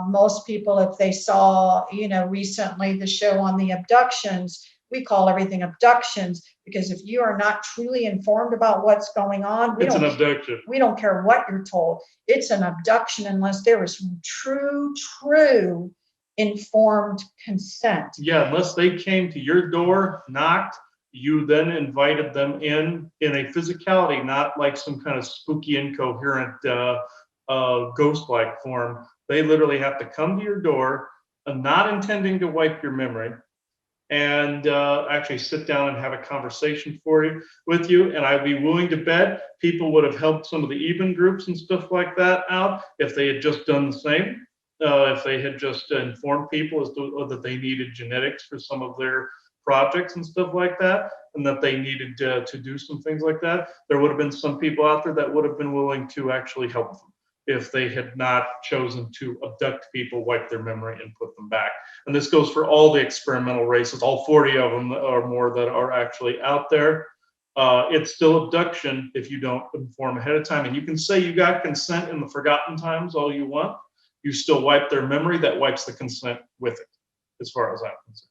most people, if they saw, recently the show on the abductions, we call everything abductions, because if you are not truly informed about what's going on, it's an abduction. We don't care what you're told. It's an abduction unless there is true informed consent. Yeah, unless they came to your door, knocked, You then invited them in a physicality, not like some kind of spooky, incoherent, ghost-like form. They literally have to come to your door, not intending to wipe your memory, and actually sit down and have a conversation with you. And I'd be willing to bet people would have helped some of the even groups and stuff like that out if they had just done the same. If they had just informed people as to that they needed genetics for some of their projects and stuff like that, and that they needed to do some things like that, there would have been some people out there that would have been willing to actually help them if they had not chosen to abduct people, wipe their memory, and put them back. And this goes for all the experimental races, all 40 of them or more that are actually out there. It's still abduction if you don't inform ahead of time. And you can say you got consent in the forgotten times all you want. You still wipe their memory, that wipes the consent with it, as far as I'm concerned.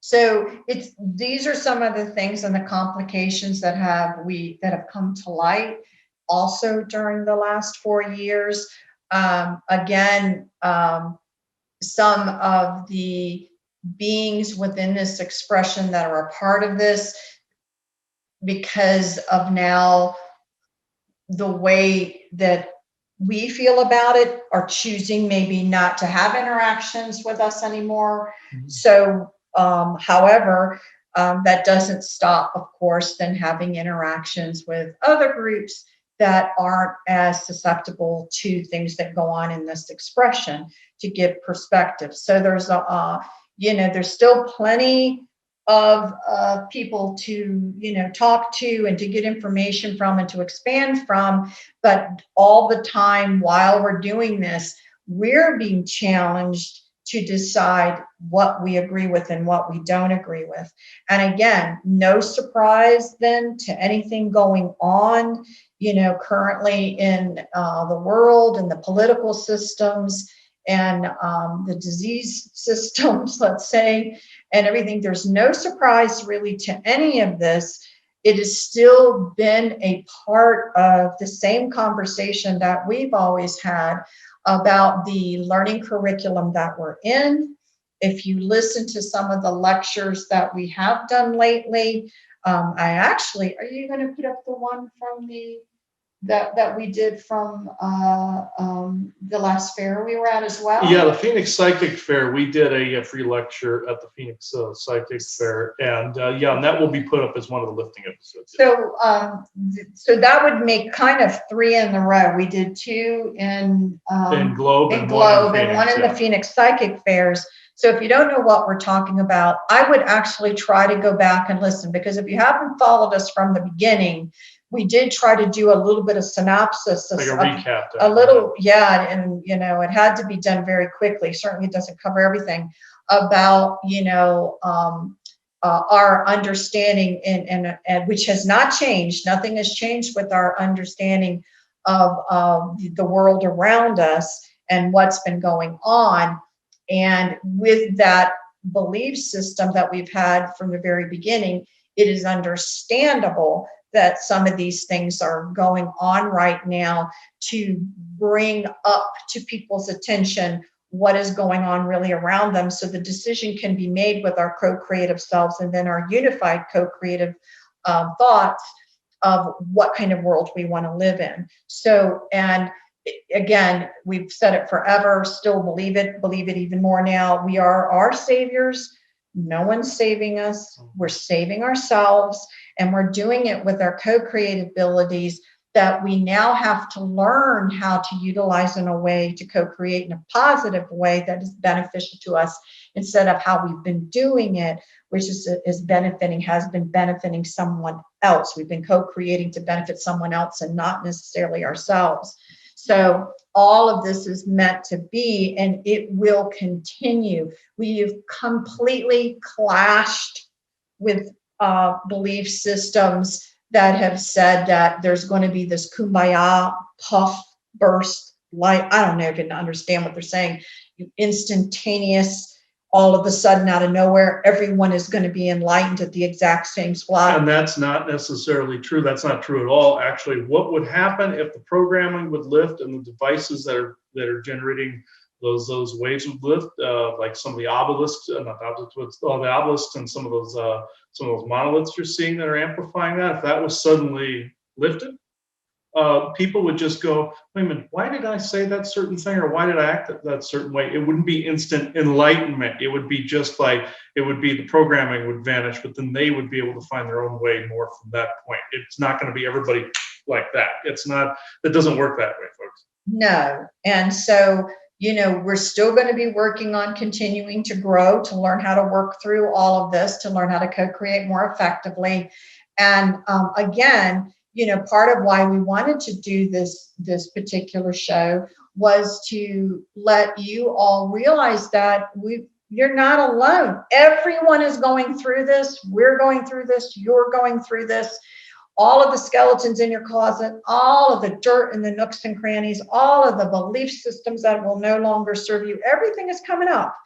So these are some of the things and the complications that have come to light also during the last 4 years. Again, some of the beings within this expression that are a part of this, because of now the way that we feel about it, are choosing maybe not to have interactions with us anymore. Mm-hmm. So, however, that doesn't stop, of course, then having interactions with other groups that aren't as susceptible to things that go on in this expression, to give perspective. So there's there's still plenty of people to talk to and to get information from and to expand from, but all the time while we're doing this, we're being challenged to decide what we agree with and what we don't agree with. And again, no surprise then to anything going on currently in the world and the political systems and the disease systems, let's say, and everything. There's no surprise really to any of this. It has still been a part of the same conversation that we've always had about the learning curriculum that we're in. If you listen to some of the lectures that we have done lately, are you going to put up the one from that we did from the last fair we were at as well? Yeah, the Phoenix Psychic Fair. We did a free lecture at the Phoenix Psychic Fair, and and that will be put up as one of the lifting episodes. So, so that would make kind of 3 in the row. We did 2 in Globe, and one in the Phoenix Psychic Fairs. So if you don't know what we're talking about, I would actually try to go back and listen, because if you haven't followed us from the beginning, we did try to do a little bit of synopsis, like a recap, and it had to be done very quickly. Certainly, it doesn't cover everything about our understanding and which has not changed. Nothing has changed with our understanding of the world around us and what's been going on, and with that belief system that we've had from the very beginning, it is understandable that some of these things are going on right now to bring up to people's attention what is going on really around them, so the decision can be made with our co-creative selves and then our unified co-creative thoughts of what kind of world we want to live in. So, and again, we've said it forever, still believe it even more now. We are our saviors. No one's saving us. We're saving ourselves, and we're doing it with our co-creative abilities that we now have to learn how to utilize in a way to co-create in a positive way that is beneficial to us, instead of how we've been doing it, which has been benefiting someone else. We've been co-creating to benefit someone else and not necessarily ourselves. So all of this is meant to be, and it will continue. We've completely clashed with belief systems that have said that there's going to be this kumbaya, puff, burst, light. I don't even understand what they're saying. Instantaneous, all of a sudden out of nowhere, everyone is going to be enlightened at the exact same spot. And that's not necessarily true. That's not true at all. Actually, what would happen if the programming would lift and the devices that are generating those waves would lift, like some of the obelisks, not the obelisks, but the obelisks and some of those monoliths you're seeing that are amplifying that. If that was suddenly lifted, people would just go, wait a minute, why did I say that certain thing, or why did I act that certain way? It wouldn't be instant enlightenment. It would be just like, it would be the programming would vanish, but then they would be able to find their own way more from that point. It's not going to be everybody like that. It's not, it doesn't work that way, folks. No. And so, we're still going to be working on continuing to grow, to learn how to work through all of this, to learn how to co-create more effectively. And again, part of why we wanted to do this particular show was to let you all realize that you're not alone. Everyone is going through this. We're going through this. You're going through this. All of the skeletons in your closet, all of the dirt in the nooks and crannies, all of the belief systems that will no longer serve you, everything is coming up.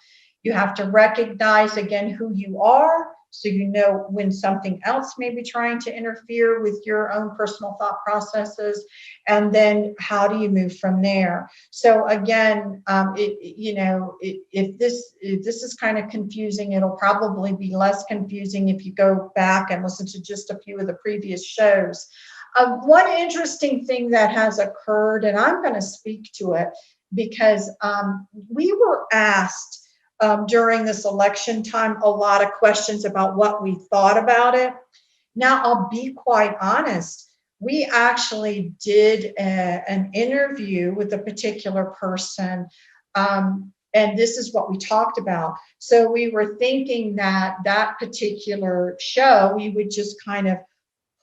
You have to recognize again who you are, so you know when something else may be trying to interfere with your own personal thought processes, and then how do you move from there. So again, if this is kind of confusing, it'll probably be less confusing if you go back and listen to just a few of the previous shows. One interesting thing that has occurred, and I'm going to speak to it because we were asked during this election time a lot of questions about what we thought about it. Now, I'll be quite honest. We actually did an interview with a particular person, and this is what we talked about. So we were thinking that particular show we would just kind of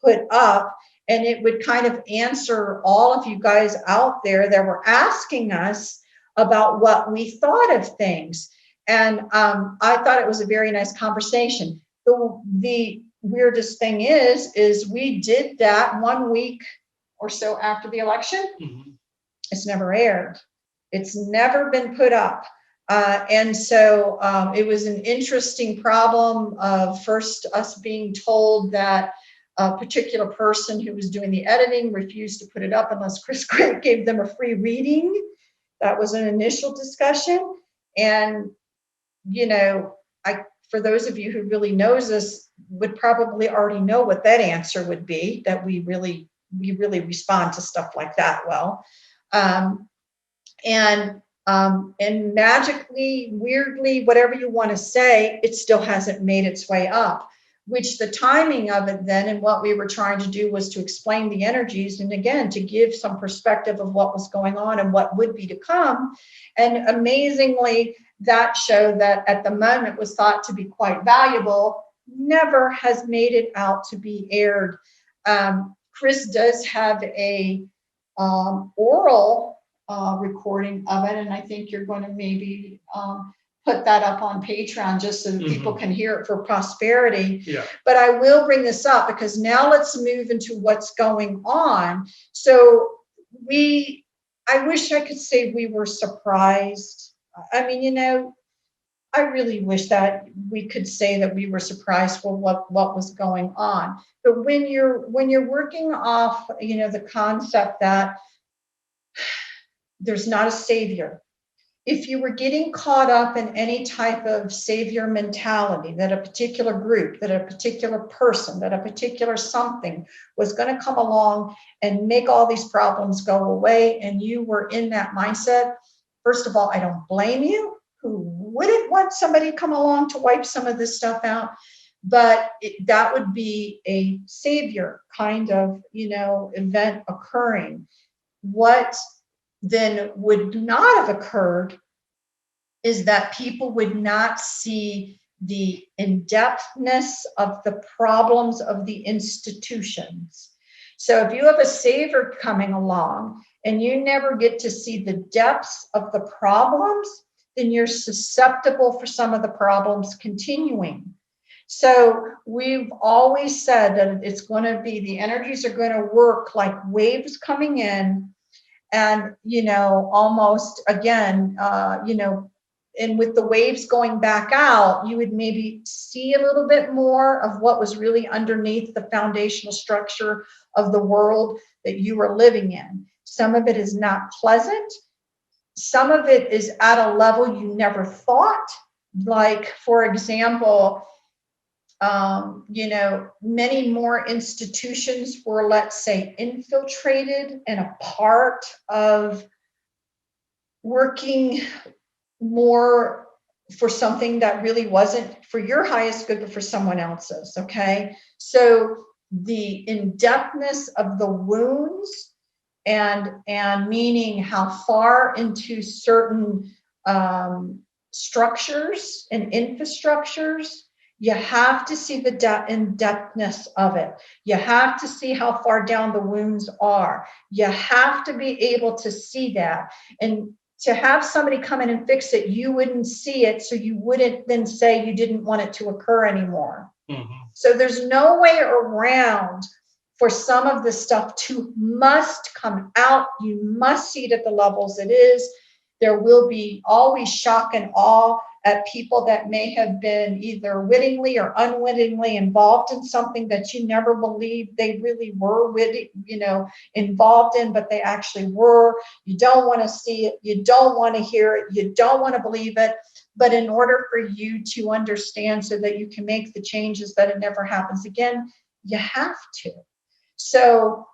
put up, and it would kind of answer all of you guys out there that were asking us about what we thought of things. And I thought it was a very nice conversation. The weirdest thing is we did that 1 week or so after the election. Mm-hmm. It's never aired. It's never been put up. And so it was an interesting problem of first us being told that a particular person who was doing the editing refused to put it up unless Chris Grant gave them a free reading. That was an initial discussion. And for those of you who really knows us, would probably already know what that answer would be, that we really respond to stuff like that well. And magically, weirdly, whatever you want to say, it still hasn't made its way up, which the timing of it then and what we were trying to do was to explain the energies and again, to give some perspective of what was going on and what would be to come. And amazingly, that show that at the moment was thought to be quite valuable never has made it out to be aired. Chris does have a oral recording of it, and I think you're going to maybe put that up on Patreon just so that people can hear it for prosperity. Yeah. But I will bring this up because now let's move into what's going on. So I wish I could say we were surprised. I mean, I really wish that we could say that we were surprised for what was going on. But when you're working off, the concept that there's not a savior, if you were getting caught up in any type of savior mentality, that a particular group, that a particular person, that a particular something was going to come along and make all these problems go away, and you were in that mindset, first of all, I don't blame you. Who wouldn't want somebody to come along to wipe some of this stuff out? But that would be a savior kind of, event occurring. What then would not have occurred is that people would not see the in-depthness of the problems of the institutions. So if you have a savior coming along and you never get to see the depths of the problems, then you're susceptible for some of the problems continuing. So we've always said that it's going to be, the energies are going to work like waves coming in and, almost again, and with the waves going back out, you would maybe see a little bit more of what was really underneath the foundational structure of the world that you were living in. Some of it is not pleasant. some of it is at a level you never thought. Like, for example, many more institutions were, let's say, infiltrated and a part of working more for something that really wasn't for your highest good, but for someone else's. Okay. So the in-depthness of the wounds and meaning how far into certain structures and infrastructures, you have to see the in-depthness of it. You have to see how far down the wounds are. You have to be able to see that. And to have somebody come in and fix it, you wouldn't see it, so you wouldn't then say you didn't want it to occur anymore. Mm-hmm. So there's no way around for some of this stuff to must come out. You must see it at the levels it is. There will be always shock and awe at people that may have been either wittingly or unwittingly involved in something that you never believed they really were involved in, but they actually were. You don't want to see it. You don't want to hear it. You don't want to believe it. But in order for you to understand so that you can make the changes that it never happens again, you have to. So,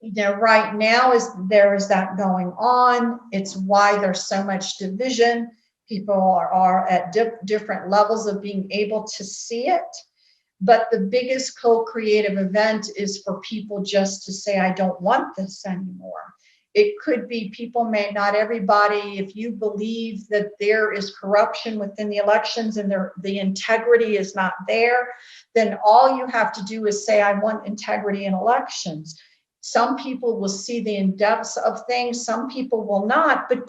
right now there is that going on. It's why there's so much division. People are at different levels of being able to see it. But the biggest co-creative event is for people just to say, I don't want this anymore. It could be not everybody, if you believe that there is corruption within the elections and the integrity is not there, then all you have to do is say, I want integrity in elections. Some people will see the in-depths of things, some people will not, but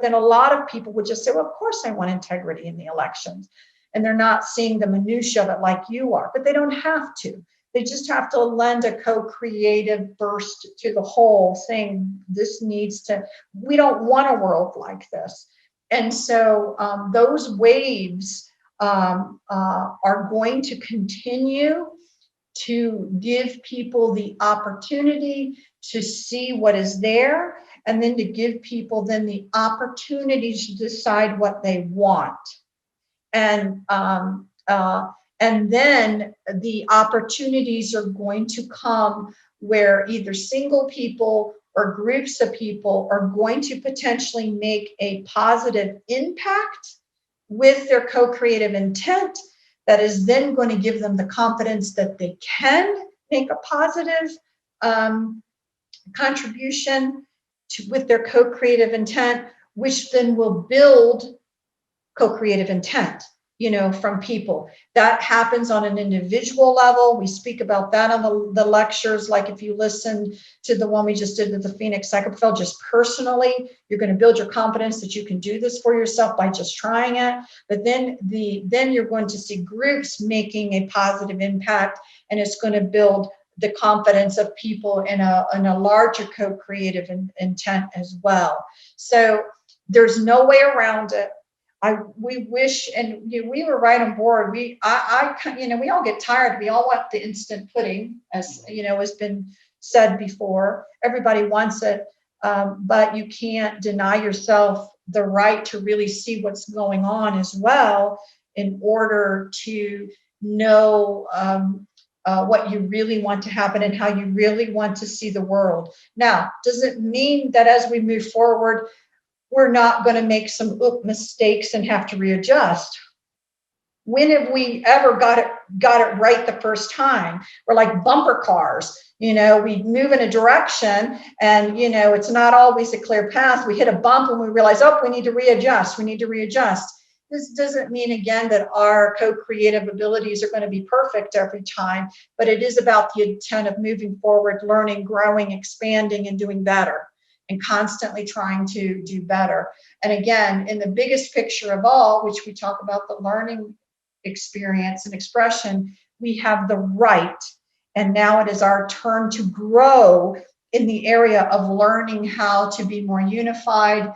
then a lot of people would just say, well, of course I want integrity in the elections. And they're not seeing the minutia of it like you are, but they don't have to. They just have to lend a co-creative burst to the whole, saying we don't want a world like this. And so those waves are going to continue to give people the opportunity to see what is there, and then to give people then the opportunity to decide what they want. And then the opportunities are going to come where either single people or groups of people are going to potentially make a positive impact with their co-creative intent. That is then going to give them the confidence that they can make a positive contribution with their co-creative intent, which then will build co-creative intent, from people. That happens on an individual level. We speak about that on the lectures. Like if you listen to the one we just did with the Phoenix Psychopath, just personally, you're going to build your confidence that you can do this for yourself by just trying it. But then you're going to see groups making a positive impact, and it's going to build the confidence of people in a larger co-creative intent as well. So there's no way around it. We wish, and we were right on board. We all get tired. We all want the instant pudding, as has been said before. Everybody wants it, but you can't deny yourself the right to really see what's going on as well, in order to know what you really want to happen and how you really want to see the world. Now, does it mean that as we move forward, we're not going to make some mistakes and have to readjust? When have we ever got it right the first time? We're like bumper cars. We move in a direction and, it's not always a clear path. We hit a bump and we realize, we need to readjust. This doesn't mean, again, that our co-creative abilities are going to be perfect every time, but it is about the intent of moving forward, learning, growing, expanding, and doing better, and constantly trying to do better. And again, in the biggest picture of all, which we talk about the learning experience and expression, we have the right, and now it is our turn to grow in the area of learning how to be more unified,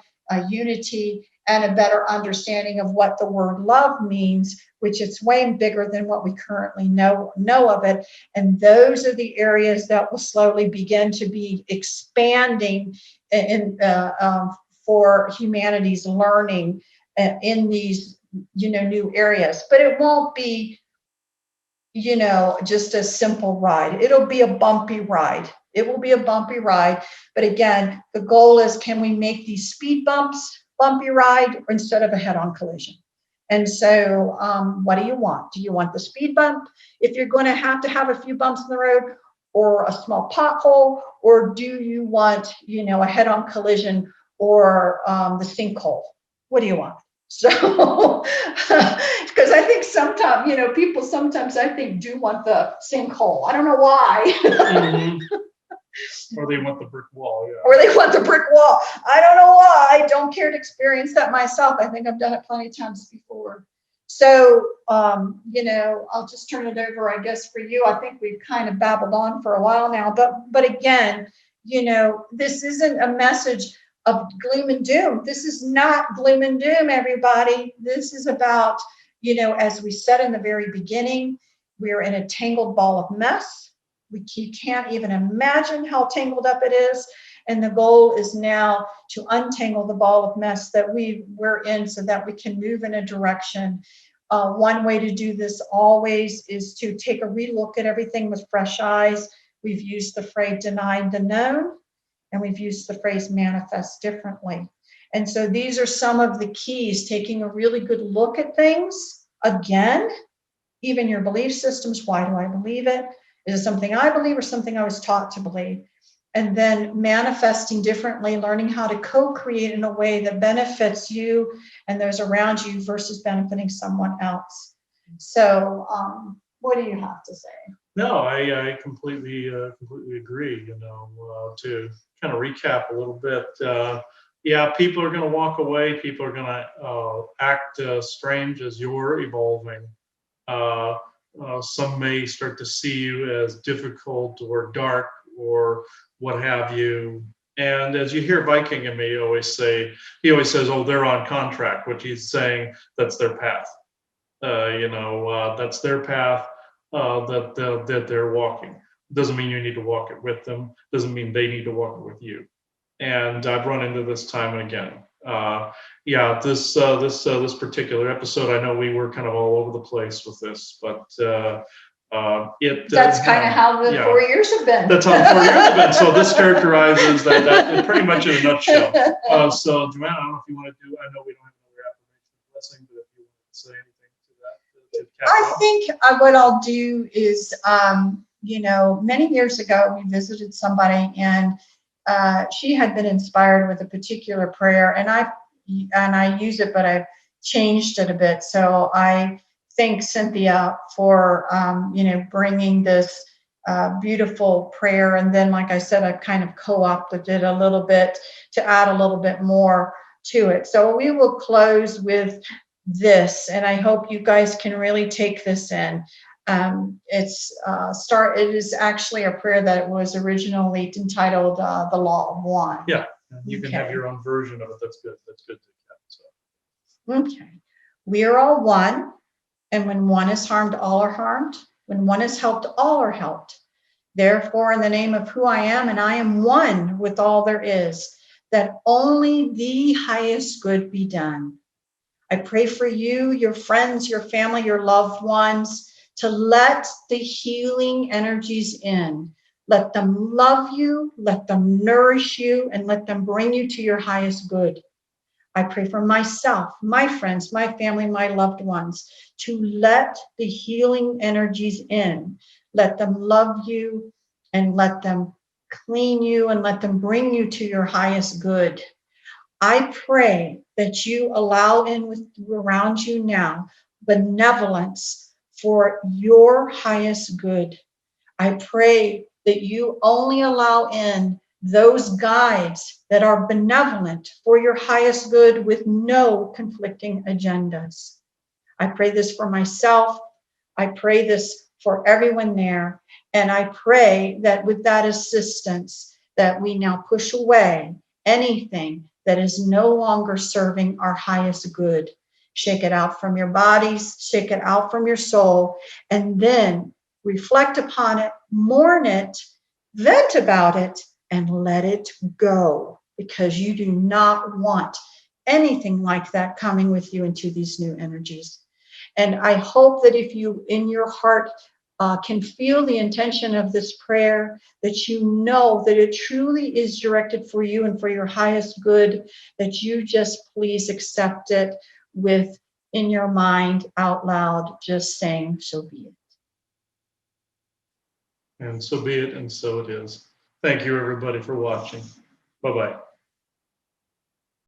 unity, and a better understanding of what the word love means, which is way bigger than what we currently know of it. And those are the areas that will slowly begin to be expanding for humanity's learning in these, new areas. But it won't be, just a simple ride. It'll be a bumpy ride. It will be a bumpy ride. But again, the goal is, can we make these speed bumps bumpy ride instead of a head-on collision? And so what do you want? Do you want the speed bump if you're going to have a few bumps in the road, or a small pothole? Or do you want, a head-on collision, or the sinkhole? What do you want? So, because I think sometimes, people sometimes, I think, do want the sinkhole. I don't know why. Mhm. Or they want the brick wall, yeah. Or they want the brick wall. I don't know why. I don't care to experience that myself. I think I've done it plenty of times before. So, I'll just turn it over, I guess, for you. I think we've kind of babbled on for a while now, but again, this isn't a message of gloom and doom. This is not gloom and doom, everybody. This is about, as we said in the very beginning, we're in a tangled ball of mess. You can't even imagine how tangled up it is. And the goal is now to untangle the ball of mess that we're in, so that we can move in a direction. One way to do this always is to take a relook at everything with fresh eyes. We've used the phrase denying the known, and we've used the phrase manifest differently. And so these are some of the keys: taking a really good look at things again, even your belief systems. Why do I believe it? Is it something I believe or something I was taught to believe? And then manifesting differently, learning how to co-create in a way that benefits you and those around you versus benefiting someone else. So what do you have to say? No, I completely agree. To kind of recap a little bit, yeah, people are going to walk away. People are going to act strange as you're evolving. Some may start to see you as difficult or dark or what have you. And as you hear Viking and me always say, he always says, "Oh, they're on contract," which he's saying that's their path. That's their path that they're walking. Doesn't mean you need to walk it with them. Doesn't mean they need to walk it with you. And I've run into this time and again. This particular episode, I know we were kind of all over the place with this, but that's kind of how the 4 years have been. That's how the 4 years have been. So this characterizes that pretty much in a nutshell. So Joanna, I don't know if you want to do. I know we don't have another affirmation blessing, but if you want to say anything to that, to cap I off. think what I'll do is, many years ago we visited somebody, and she had been inspired with a particular prayer, and I use it, but I've changed it a bit. So I thank Cynthia for bringing this beautiful prayer, and then, like I said, I've kind of co-opted it a little bit to add a little bit more to it. So we will close with this, and I hope you guys can really take this in. It is actually a prayer that was originally entitled "The Law of One." Yeah, you can have your own version of it. That's good. That's good to have. So. Okay. We are all one, and when one is harmed, all are harmed. When one is helped, all are helped. Therefore, in the name of who I am, and I am one with all there is, that only the highest good be done. I pray for you, your friends, your family, your loved ones, to let the healing energies in. Let them love you, let them nourish you, and let them bring you to your highest good. I pray for myself, my friends, my family, my loved ones, to let the healing energies in. Let them love you, and let them clean you, and let them bring you to your highest good. I pray that you allow in around you now benevolence for your highest good. I pray that you only allow in those guides that are benevolent for your highest good with no conflicting agendas. I pray this for myself. I pray this for everyone there. And I pray that with that assistance, that we now push away anything that is no longer serving our highest good. Shake it out from your bodies, shake it out from your soul, and then reflect upon it, mourn it, vent about it, and let it go. because you do not want anything like that coming with you into these new energies. And I hope that if you, in your heart, can feel the intention of this prayer, that you know that it truly is directed for you and for your highest good, that you just please accept it with, in your mind, out loud, just saying, so be it. And so be it, and so it is. Thank you, everybody, for watching. Bye-bye.